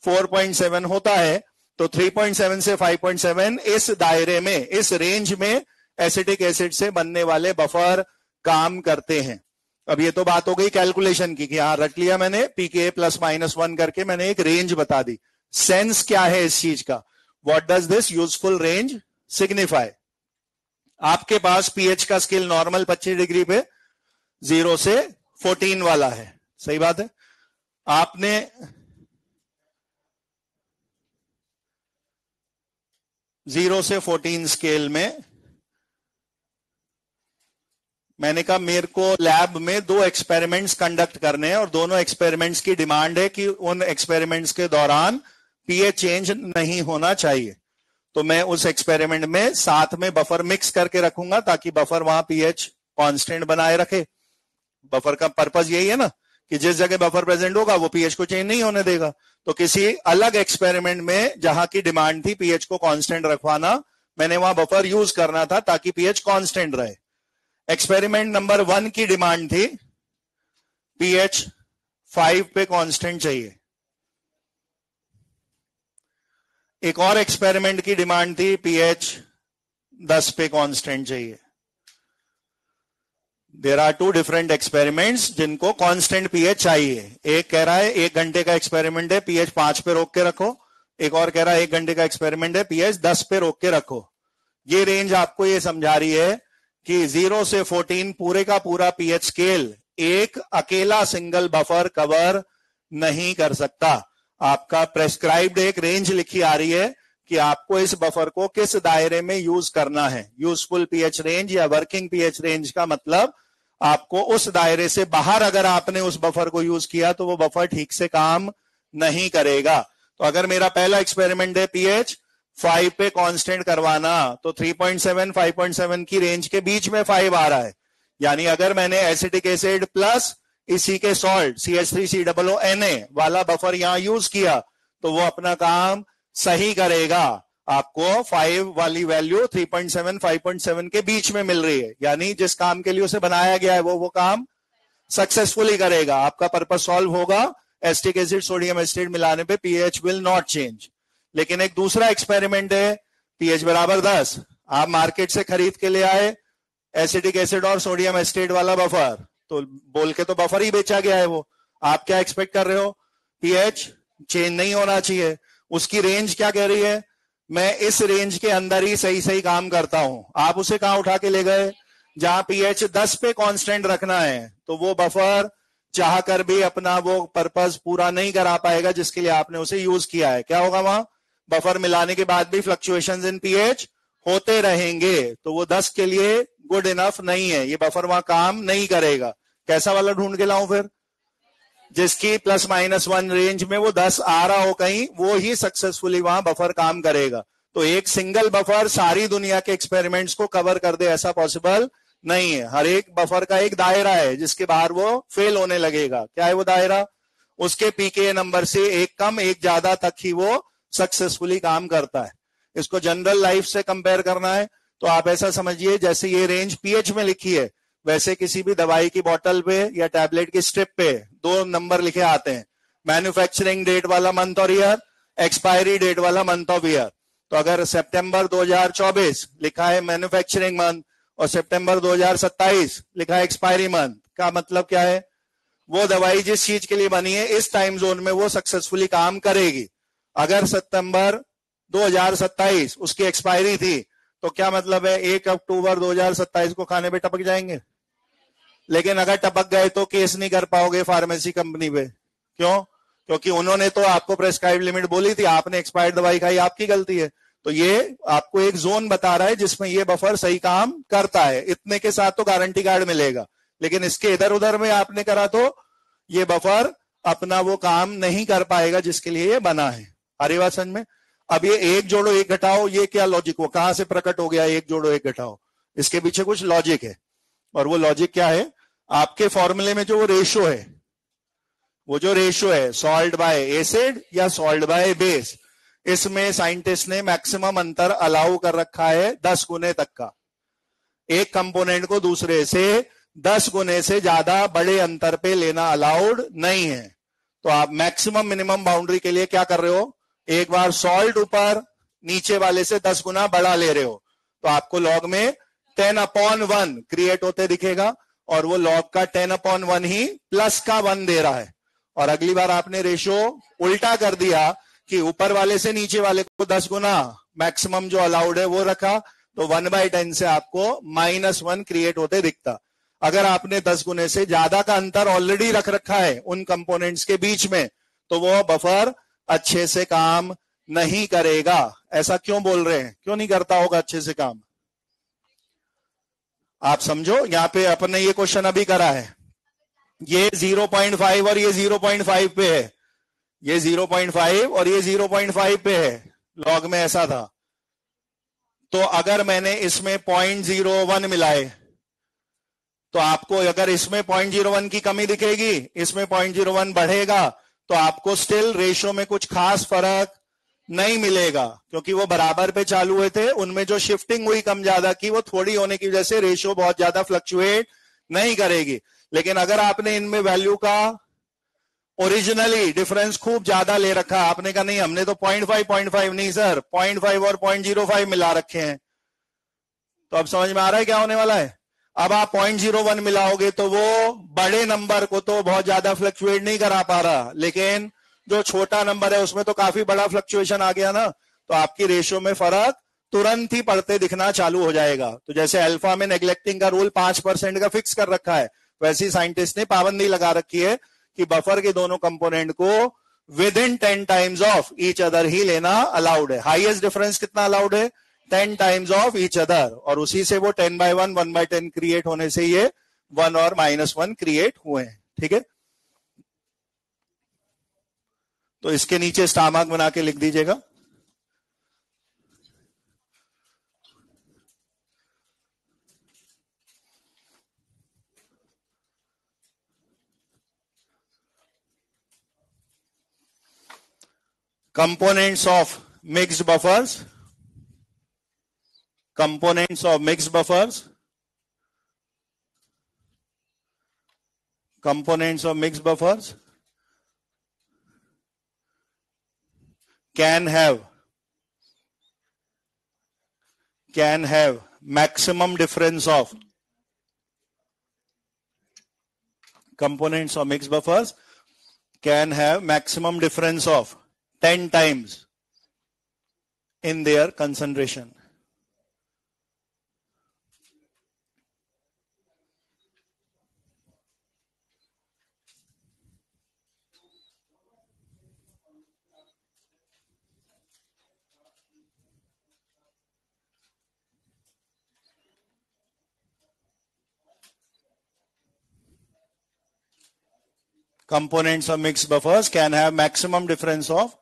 4.7 होता है तो 3.7 से 5.7 इस दायरे में, इस रेंज में एसिटिक एसिड से बनने वाले बफर काम करते हैं। अब ये तो बात हो गई कैलकुलेशन की कि हाँ रट लिया मैंने, पीके +-1 करके मैंने एक रेंज बता दी। सेंस क्या है इस चीज का, what does this useful range signify. आपके पास पीएच का स्केल नॉर्मल 25 डिग्री पे 0 से 14 वाला है, सही बात है। आपने जीरो से 14 स्केल में मैंने कहा मेरे को लैब में 2 एक्सपेरिमेंट्स कंडक्ट करने हैं और दोनों एक्सपेरिमेंट्स की डिमांड है कि उन एक्सपेरिमेंट्स के दौरान पीएच चेंज नहीं होना चाहिए। तो मैं उस एक्सपेरिमेंट में साथ में बफर मिक्स करके रखूंगा ताकि बफर वहां पीएच कांस्टेंट बनाए रखे। बफर का पर्पस यही है ना कि जिस जगह बफर प्रेजेंट होगा वो पीएच को चेंज नहीं होने देगा। तो किसी अलग एक्सपेरिमेंट में जहां की डिमांड थी पीएच को कांस्टेंट रखवाना, मैंने वहां बफर यूज करना था ताकि पीएच कांस्टेंट रहे। एक्सपेरिमेंट नंबर 1 की डिमांड थी पीएच 5 पे कांस्टेंट चाहिए। एक और एक्सपेरिमेंट की डिमांड थी पीएच 10 पे कांस्टेंट चाहिए। देयर आर 2 डिफरेंट एक्सपेरिमेंट्स जिनको कांस्टेंट पीएच चाहिए। एक कह रहा है 1 घंटे का एक्सपेरिमेंट है, पीएच 5 पे रोक के रखो। एक और कह रहा है 1 घंटे का एक्सपेरिमेंट है, पीएच 10 पे रोक के रखो। ये रेंज आपको ये समझा रही है कि 0 से 14 पूरे का पूरा पीएच स्केल एक अकेला सिंगल बफर कवर नहीं कर सकता। आपका प्रेस्क्राइब्ड एक रेंज लिखी आ रही है कि आपको इस बफर को किस दायरे में यूज करना है। यूजफुल पीएच रेंज या वर्किंग पीएच रेंज का मतलब आपको उस दायरे से बाहर अगर आपने उस बफर को यूज किया तो वो बफर ठीक से काम नहीं करेगा। तो अगर मेरा पहला एक्सपेरिमेंट है पीएच 5 पे कांस्टेंट करवाना, तो 3.7 5.7 की रेंज के बीच में 5 आ रहा है। यानी अगर मैंने एसिटिक एसिड प्लस इसी के सॉल्ट CH3COONA वाला बफर यहां यूज किया तो वो अपना काम सही करेगा। आपको 5 वाली वैल्यू 3.7 5.7 के बीच में मिल रही है, यानी जिस काम के लिए उसे बनाया गया है वो काम सक्सेसफुली करेगा। आपका पर्पस सॉल्व होगा। एसिटिक एसिड सोडियम एसिड मिलाने पे पीएच विल नॉट चेंज। लेकिन एक दूसरा एक्सपेरिमेंट है पीएच बराबर 10, आप मार्केट से खरीद के ले आए एसिटिक एसिड और सोडियम एसिड वाला बफर, तो बोल के तो बफर ही बेचा गया है वो। आप क्या एक्सपेक्ट कर रहे हो, पीएच चेंज नहीं होना चाहिए। उसकी रेंज क्या कह रही है, मैं इस रेंज के अंदर ही सही सही काम करता हूं। आप उसे कहां उठा के ले गए, जहां पीएच 10 पे कांस्टेंट रखना है। तो वो बफर चाह कर भी अपना वो पर्पस पूरा नहीं करा पाएगा जिसके लिए आपने उसे यूज किया है। क्या होगा, वहां बफर मिलाने के बाद भी फ्लक्चुएशंस इन पीएच होते रहेंगे। तो वो 10 के लिए गुड इनफ नहीं है, ये बफर वहां काम नहीं करेगा। कैसा वाला ढूंढ के लाऊं फिर, जिसकी +-1 रेंज में वो 10 आ रहा हो कहीं, वो ही सक्सेसफुली वहां बफर काम करेगा। तो एक सिंगल बफर सारी दुनिया के एक्सपेरिमेंट्स को कवर कर दे ऐसा पॉसिबल नहीं है। हर एक बफर का एक दायरा है जिसके बाहर वो फेल होने लगेगा। क्या है वो दायरा, उसके पीके नंबर से एक कम एक ज्यादा तक ही वो सक्सेसफुली काम करता है। इसको जनरल लाइफ से कंपेयर करना है तो आप ऐसा समझिए जैसे ये रेंज पीएच में लिखी है, वैसे किसी भी दवाई की बोतल पे या टैबलेट की स्ट्रिप पे 2 नंबर लिखे आते हैं, मैन्युफैक्चरिंग डेट वाला मंथ और ईयर, एक्सपायरी डेट वाला मंथ ऑफ ईयर। तो अगर सितंबर 2024 लिखा है मैन्युफैक्चरिंग मंथ और सितंबर 2027 लिखा है एक्सपायरी मंथ, का मतलब क्या है, वो दवाई जिस चीज के लिए बनी है इस टाइम जोन में वो सक्सेसफुली काम करेगी। अगर सितंबर 2027 उसकी एक्सपायरी थी तो क्या मतलब है, 1 अक्टूबर 2027 को खाने पे टपक जाएंगे। लेकिन अगर टपक गए तो केस नहीं कर पाओगे फार्मेसी कंपनी पे। क्यों? क्योंकि उन्होंने तो आपको प्रेस्क्राइब लिमिट बोली थी, आपने एक्सपायर्ड दवाई खाई, आपकी गलती है। तो ये आपको एक जोन बता रहा है जिसमें ये बफर सही काम करता है, इतने के साथ तो गारंटी कार्ड मिलेगा। लेकिन इसके इधर उधर में आपने करा तो ये बफर अपना वो काम नहीं कर पाएगा जिसके लिए ये बना है। आ रही बात समझ में? अब ये एक जोड़ो एक घटाओ, ये क्या लॉजिक, वो कहां से प्रकट हो गया एक जोड़ो एक घटाओ? इसके पीछे कुछ लॉजिक है। और वो लॉजिक क्या है? आपके फॉर्मूले में जो वो रेशो है, वो जो रेशो है सॉल्ट बाय एसिड या सॉल्ट बाय बेस, इसमें साइंटिस्ट ने मैक्सिमम अंतर अलाउ कर रखा है 10 गुने तक का। एक कंपोनेंट को दूसरे से 10 गुने से ज्यादा बड़े अंतर पे लेना अलाउड नहीं है। तो आप मैक्सिमम मिनिमम बाउंड्री के लिए क्या कर रहे हो, एक बार सॉल्ट ऊपर नीचे वाले से 10 गुना बड़ा ले रहे हो, तो आपको लॉग में 10/1 क्रिएट होते दिखेगा, और वो लॉग का 10/1 ही प्लस का 1 दे रहा है। और अगली बार आपने रेशो उल्टा कर दिया कि ऊपर वाले से नीचे वाले को 10 गुना मैक्सिमम जो अलाउड है वो रखा, तो 1/10 से आपको -1 क्रिएट होते दिखता। अगर आपने 10 गुने से ज्यादा का अंतर ऑलरेडी रख रखा है उन कंपोनेंट्स के बीच में, तो वो बफर अच्छे से काम नहीं करेगा। ऐसा क्यों बोल रहे हैं, क्यों नहीं करता होगा अच्छे से काम? आप समझो, यहां पे अपन ने ये क्वेश्चन अभी करा है, ये 0.5 और ये 0.5 पे है, ये 0.5 और ये 0.5 पे है, लॉग में ऐसा था। तो अगर मैंने इसमें 0.01 मिलाए, तो आपको अगर इसमें 0.01 की कमी दिखेगी, इसमें 0.01 बढ़ेगा, तो आपको स्टिल रेशो में कुछ खास फर्क नहीं मिलेगा, क्योंकि वो बराबर पे चालू हुए थे। उनमें जो शिफ्टिंग हुई कम ज्यादा की, वो थोड़ी होने की वजह से रेशो बहुत ज्यादा फ्लक्चुएट नहीं करेगी। लेकिन अगर आपने इनमें वैल्यू का ओरिजिनली डिफरेंस खूब ज्यादा ले रखा, आपने कहा नहीं हमने तो 0.5 नहीं सर, 0.5 और 0.05 मिला रखे हैं, तो अब समझ में आ रहा है क्या होने वाला है। अब आप 0.01 मिलाओगे तो वो बड़े नंबर को तो बहुत ज्यादा फ्लक्चुएट नहीं करा पा रहा, लेकिन जो छोटा नंबर है उसमें तो काफी बड़ा फ्लक्चुएशन आ गया ना, तो आपकी रेशियो में फर्क तुरंत ही पड़ते दिखना चालू हो जाएगा। तो जैसे अल्फा में नेग्लेक्टिंग का रूल 5% का फिक्स कर रखा है, वैसे ही साइंटिस्ट ने पाबंदी लगा रखी है कि बफर के दोनों कंपोनेंट को within 10 times of each other ही लेना अलाउड है। हाईएस्ट डिफरेंस कितना अलाउड है? 10 टाइम्स ऑफ ईच अदर, और उसी से वो 10/1 1/10 क्रिएट होने से ये 1 और -1 क्रिएट हुए हैं। ठीक है, तो इसके नीचे स्टार मार्क बना के लिख दीजिएगा। Components of mixed buffers, components of mixed buffers, components of mixed buffers can have maximum difference of, components of mixed buffers can have maximum difference of 10 times in their concentration. Components of mixed buffers can have maximum difference of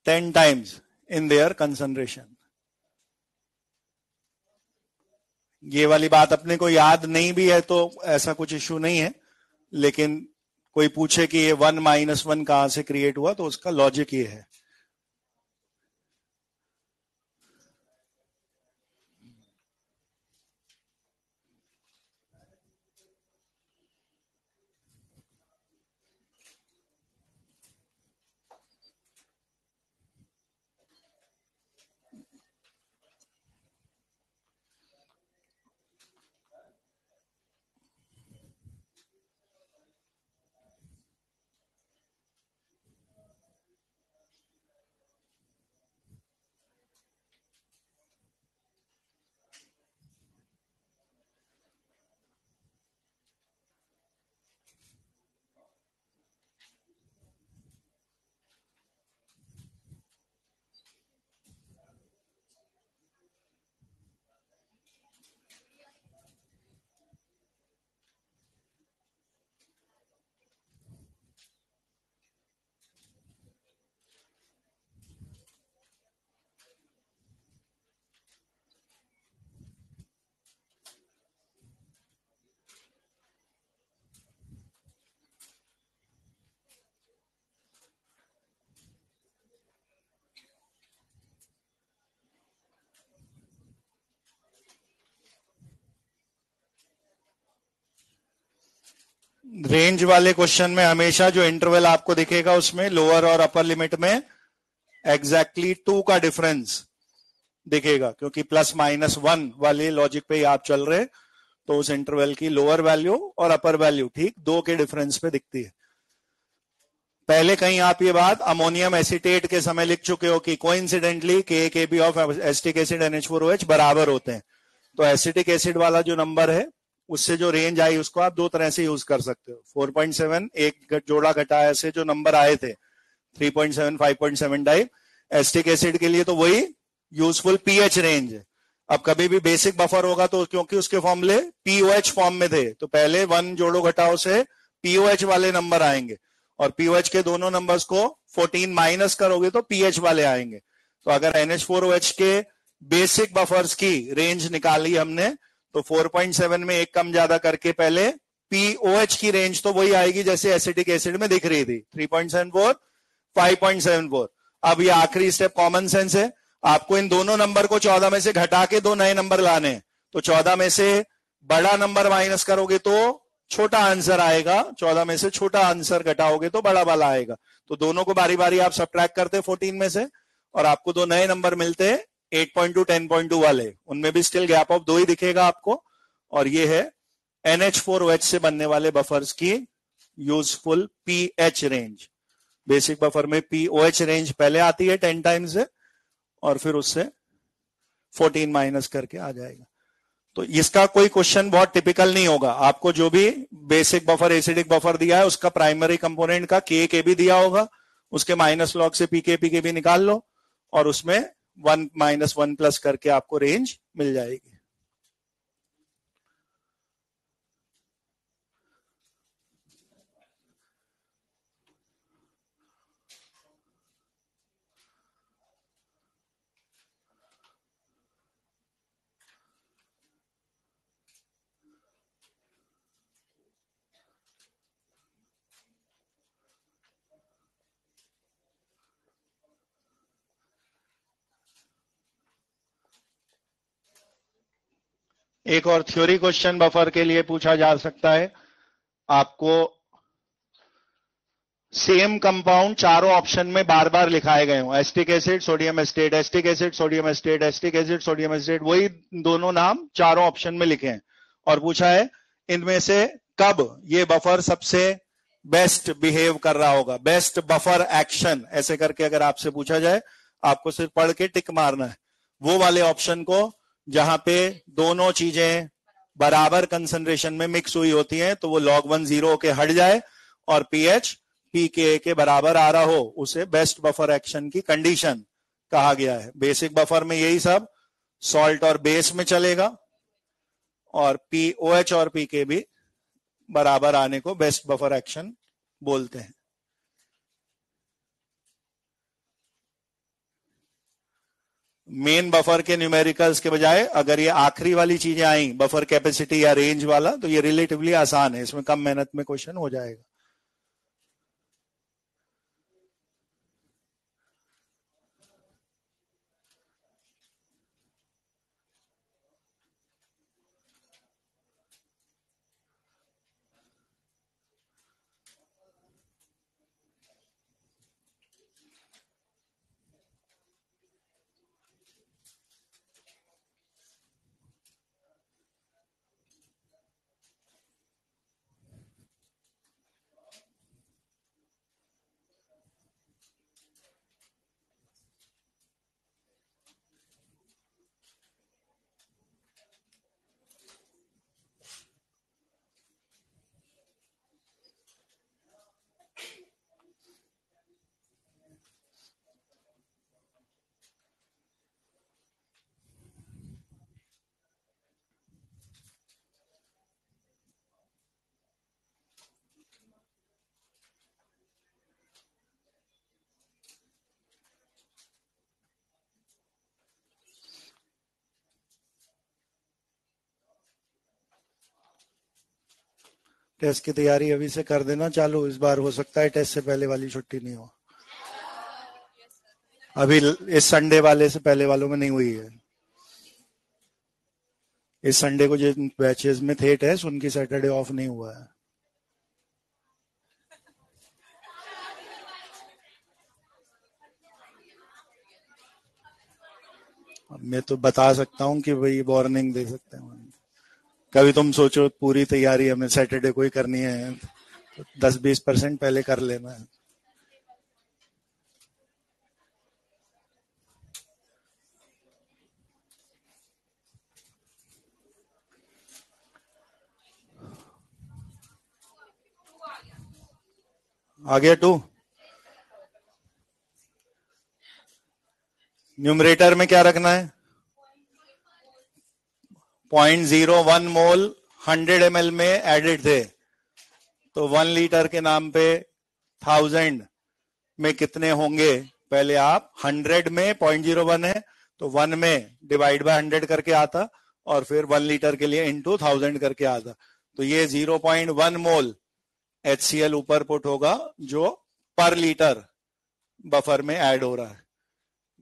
10 times in their concentration. ये वाली बात अपने को याद नहीं भी है तो ऐसा कुछ इश्यू नहीं है, लेकिन कोई पूछे कि ये 1 -1 कहां से क्रिएट हुआ, तो उसका लॉजिक ये है। रेंज वाले क्वेश्चन में हमेशा जो इंटरवल आपको दिखेगा उसमें लोअर और अपर लिमिट में एग्जैक्टली 2 का डिफरेंस दिखेगा, क्योंकि +-1 वाले लॉजिक पे ही आप चल रहे, तो उस इंटरवल की लोअर वैल्यू और अपर वैल्यू ठीक 2 के डिफरेंस पे दिखती है। पहले कहीं आप ये बात अमोनियम एसीटेट के समय लिख चुके हो कि coincidentally KKB of acetic acid NH4OH बराबर होते हैं। तो एसिटिक एसिड वाला जो नंबर है उससे जो रेंज आई उसको आप दो तरह से यूज कर सकते हो। 4.7 एक जोड़ा घटाया से जो नंबर आए थे 3.7 5.7 टाइप, एसिटिक एसिड के लिए तो वही यूजफुल पीएच रेंज है। अब कभी भी बेसिक बफर होगा तो क्योंकि उसके फॉर्मूले पीओएच फॉर्म में थे तो पहले 1 जोड़ो घटाओ से पीओएच वाले नंबर आएंगे और पीओएच के दोनों नंबर्स को 14 माइनस करोगे तो पीएच वाले आएंगे। तो अगर NH4OH के बेसिक बफर्स की रेंज निकाली हमने तो 4.7 में एक कम ज्यादा करके पहले पीओएच की रेंज तो वही आएगी जैसे एसिटिक एसिड में दिख रही थी 3.74 5.74। अब ये आखिरी स्टेप कॉमन सेंस है, आपको इन दोनों नंबर को 14 में से घटा के दो नए नंबर लाने। तो 14 में से बड़ा नंबर माइनस करोगे तो छोटा आंसर आएगा, 14 में से छोटा आंसर घटाओगे तो बड़ा वाला आएगा। तो दोनों को बारी बारी आप सब्ट्रैक्ट करते 14 में से और आपको दो नए नंबर मिलते 8.2 10.2 वाले, उनमें भी स्टिल गैप ऑफ 2 ही दिखेगा आपको। और ये है NH4OH से बनने वाले बफर्स की useful pH range. Basic buffer में पीओएच रेंज पहले आती है 10 टाइम्स से और फिर उससे 14 माइनस करके आ जाएगा। तो इसका कोई क्वेश्चन बहुत टिपिकल नहीं होगा, आपको जो भी बेसिक बफर एसिडिक बफर दिया है उसका प्राइमरी कंपोनेंट का के भी दिया होगा, उसके माइनस लॉग से पीके भी निकाल लो और उसमें 1 - 1 प्लस करके आपको रेंज मिल जाएगी। एक और थ्योरी क्वेश्चन बफर के लिए पूछा जा सकता है। आपको सेम कंपाउंड चारों ऑप्शन में बार बार लिखाए गए हो, acetic acid sodium acetate, acetic acid sodium acetate, acetic acid sodium acetate, वही दोनों नाम चारों ऑप्शन में लिखे हैं और पूछा है इनमें से कब ये बफर सबसे बेस्ट बिहेव कर रहा होगा, बेस्ट बफर एक्शन, ऐसे करके अगर आपसे पूछा जाए आपको सिर्फ पढ़ के टिक मारना है वो वाले ऑप्शन को जहां पे दोनों चीजें बराबर कंसंट्रेशन में मिक्स हुई होती हैं तो वो log 1 0 के हट जाए और पीएच पीके के बराबर आ रहा हो, उसे बेस्ट बफर एक्शन की कंडीशन कहा गया है। बेसिक बफर में यही सब सॉल्ट और बेस में चलेगा और पीओएच और पीके भी बराबर आने को बेस्ट बफर एक्शन बोलते हैं। मेन बफर के न्यूमेरिकल्स के बजाय अगर ये आखिरी वाली चीजें आई बफर कैपेसिटी या रेंज वाला तो ये रिलेटिवली आसान है, इसमें कम मेहनत में क्वेश्चन हो जाएगा। टेस्ट की तैयारी अभी से कर देना चालू, इस बार हो सकता है टेस्ट से पहले वाली छुट्टी नहीं हो। अभी इस संडे वाले से पहले वालों में नहीं हुई है। इस संडे को जिन बैचेस में थे टेस्ट उनकी सैटरडे ऑफ नहीं हुआ है। मैं तो बता सकता हूँ कि भाई वार्निंग दे सकते हैं। कभी तुम सोचो पूरी तैयारी हमें सैटरडे को ही करनी है, तो 10-20% पहले कर लेना है। आ गया 2। न्यूमरेटर में क्या रखना है? 0.01 मोल 100 ml में एडिड थे, तो 1 लीटर के नाम पे 1000 में कितने होंगे? पहले आप 100 में 0.01 है तो 1 में डिवाइड बाय 100 करके आता, और फिर 1 लीटर के लिए इनटू 1000 करके आता। तो ये 0.1 मोल HCl ऊपर पुट होगा जो पर लीटर बफर में ऐड हो रहा है।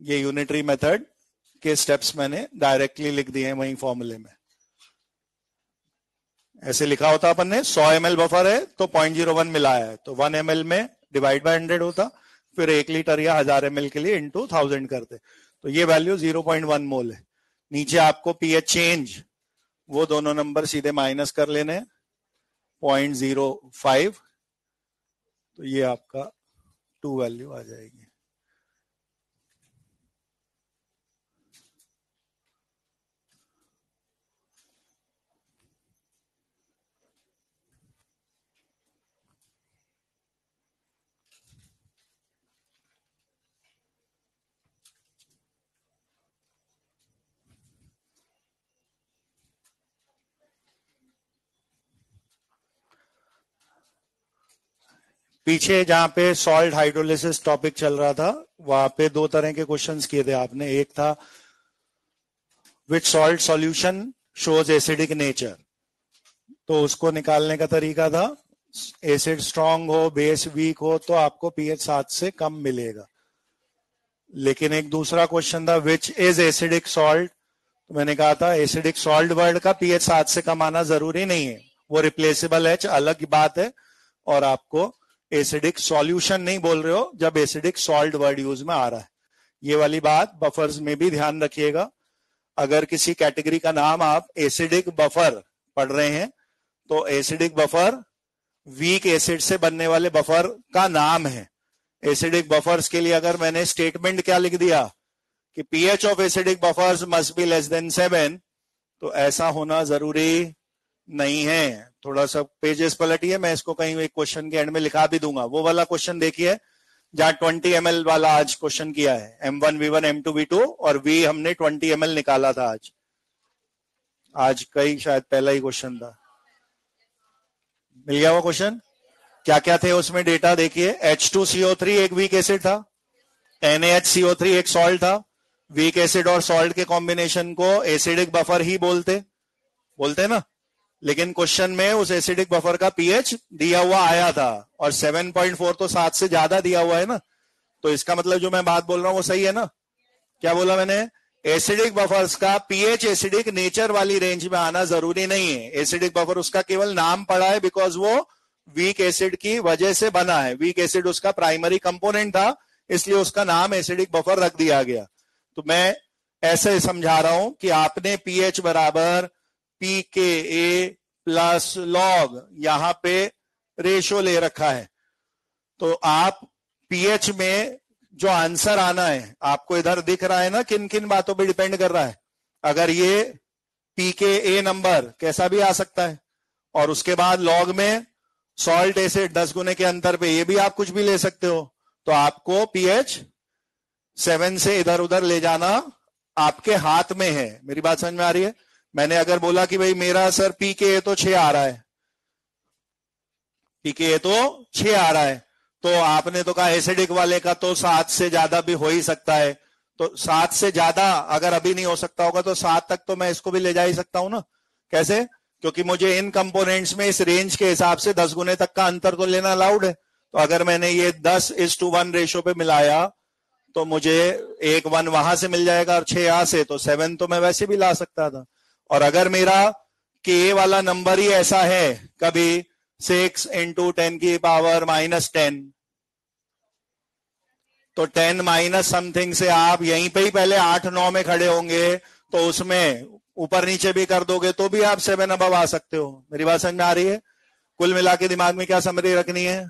ये यूनिटरी मेथड के स्टेप्स मैंने डायरेक्टली लिख दिए हैं वही फॉर्मूले में। ऐसे लिखा होता अपन ने 100 ml बफर है तो 0.01 मिलाया है, तो 1 ml में डिवाइड बाय 100 होता, फिर 1 लीटर या 1000 ml के लिए इनटू 1000 करते, तो ये वैल्यू 0.1 मोल है। नीचे आपको पीएच चेंज वो दोनों नंबर सीधे माइनस कर लेने हैं, 0.05, तो ये आपका 2 वैल्यू आ जाएगी। पीछे जहां पे सॉल्ट हाइड्रोलिसिस टॉपिक चल रहा था वहां पे 2 तरह के क्वेश्चंस किए थे आपने। एक था which salt solution shows acidic nature, तो उसको निकालने का तरीका था एसिड स्ट्रांग हो बेस वीक हो तो आपको पीएच 7 से कम मिलेगा। लेकिन एक दूसरा क्वेश्चन था विच इज एसिडिक सॉल्ट, तो मैंने कहा था एसिडिक सॉल्ट वर्ड का पीएच 7 से कम आना जरूरी नहीं है, वो रिप्लेसेबल है, अलग बात है। और आपको एसिडिक सॉल्यूशन नहीं बोल रहे हो जब एसिडिक सॉल्ट वर्ड यूज में आ रहा है। ये वाली बात बफर्स में भी ध्यान रखिएगा। अगर किसी कैटेगरी का नाम आप एसिडिक बफर पढ़ रहे हैं तो एसिडिक बफर वीक एसिड से बनने वाले बफर का नाम है। एसिडिक बफर्स के लिए अगर मैंने स्टेटमेंट क्या लिख दिया कि pH of acidic buffers must be less than 7, तो ऐसा होना जरूरी नहीं है। थोड़ा सा पेजेस पलटिए, मैं इसको कहीं एक क्वेश्चन के एंड में लिखा भी दूंगा। वो वाला क्वेश्चन देखिए जहां 20 ml वाला आज क्वेश्चन किया है, M1V1 M2V2 और V हमने 20 ml निकाला था आज कई शायद पहला ही क्वेश्चन था। मिल गया वो क्वेश्चन? क्या क्या थे उसमें डेटा देखिए। H2CO3 एक वीक एसिड था, NaHCO3 एक सॉल्ट था। वीक एसिड और सॉल्ट के कॉम्बिनेशन को एसिडिक बफर ही बोलते ना, लेकिन क्वेश्चन में उस एसिडिक बफर का पीएच दिया हुआ आया था और 7.4 तो 7 से ज्यादा दिया हुआ है ना, तो इसका मतलब जो मैं बात बोल रहा हूं वो सही है ना। क्या बोला मैंने? एसिडिक बफर्स का पीएच एसिडिक नेचर वाली रेंज में आना जरूरी नहीं है। एसिडिक बफर उसका केवल नाम पड़ा है बिकॉज वो वीक एसिड की वजह से बना है, वीक एसिड उसका प्राइमरी कंपोनेंट था, इसलिए उसका नाम एसिडिक बफर रख दिया गया। तो मैं ऐसे समझा रहा हूं कि आपने पीएच बराबर pKa प्लस लॉग यहां पे रेशो ले रखा है, तो आप पीएच में जो आंसर आना है आपको इधर दिख रहा है ना किन किन बातों पे डिपेंड कर रहा है। अगर ये pKa नंबर कैसा भी आ सकता है, और उसके बाद लॉग में सॉल्ट एसिड 10 गुने के अंतर पे ये भी आप कुछ भी ले सकते हो, तो आपको पीएच 7 से इधर उधर ले जाना आपके हाथ में है। मेरी बात समझ में आ रही है? मैंने अगर बोला कि भाई मेरा सर pKa तो 6 आ रहा है, pKa तो 6 आ रहा है, तो आपने तो कहा एसिडिक वाले का तो 7 से ज्यादा भी हो ही सकता है, तो 7 से ज्यादा अगर अभी नहीं हो सकता होगा तो 7 तक तो मैं इसको भी ले जा ही सकता हूं ना। कैसे? क्योंकि मुझे इन कंपोनेंट्स में इस रेंज के हिसाब से 10 गुने तक का अंतर तो लेना अलाउड है। तो अगर मैंने ये 10:1 रेशो पे मिलाया तो मुझे एक 1 वहां से मिल जाएगा और 6 यहां से, तो 7 तो मैं वैसे भी ला सकता था। और अगर मेरा के वाला नंबर ही ऐसा है कभी 6 × 10⁻⁻⁻10, तो 10 माइनस समथिंग से आप यहीं पे ही पहले 8-9 में खड़े होंगे, तो उसमें ऊपर नीचे भी कर दोगे तो भी आप 7 अबव आ सकते हो। मेरी बात समझ में आ रही है? कुल मिला के दिमाग में क्या समरी रखनी है?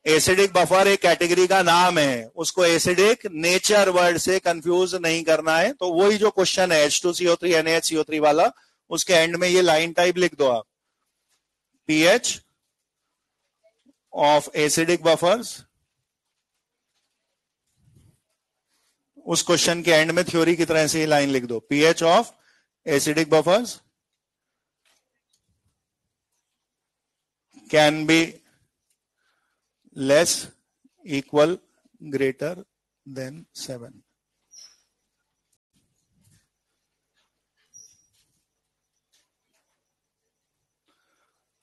एसिडिक बफर एक कैटेगरी का नाम है, उसको एसिडिक नेचर वर्ड से कंफ्यूज नहीं करना है। तो वही जो क्वेश्चन है H2CO3 NaHCO3 वाला, उसके एंड में ये लाइन टाइप लिख दो आप, pH of acidic buffers। उस क्वेश्चन के एंड में थ्योरी की तरह से ही लाइन लिख दो, pH of acidic buffers can be less, equal, greater than 7।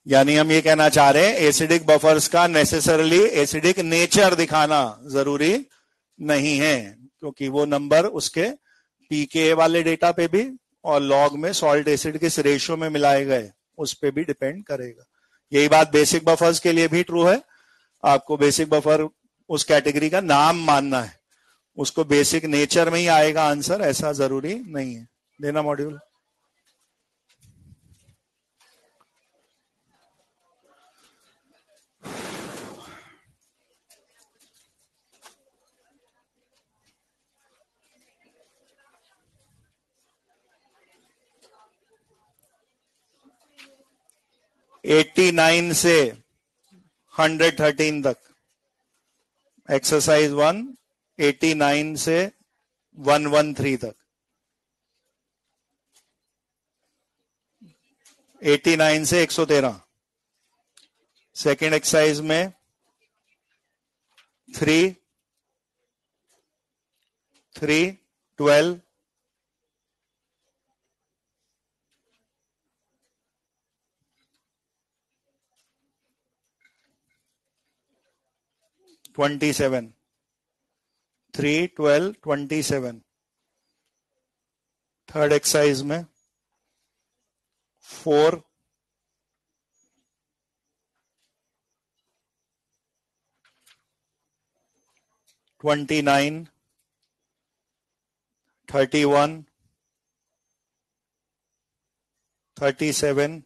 यानी हम ये कहना चाह रहे हैं एसिडिक बफर्स का नेसेसरली एसिडिक नेचर दिखाना जरूरी नहीं है, क्योंकि वो नंबर उसके पीके वाले डेटा पे भी और लॉग में सॉल्ट एसिड किस रेशियो में मिलाए गए उस पे भी डिपेंड करेगा। यही बात बेसिक बफर्स के लिए भी ट्रू है। आपको बेसिक बफर उस कैटेगरी का नाम मानना है, उसको बेसिक नेचर में ही आएगा आंसर, ऐसा जरूरी नहीं है। देना मॉड्यूल। एट्टी 89 से 113 तक एक्सरसाइज 1, 89 से 113 तक, 89 से 113। सेकेंड एक्सरसाइज में 3, 3, 12, 27, 3, 12, 27। थर्ड एक्सरसाइज में 4, 29, 31, 37,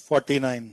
49।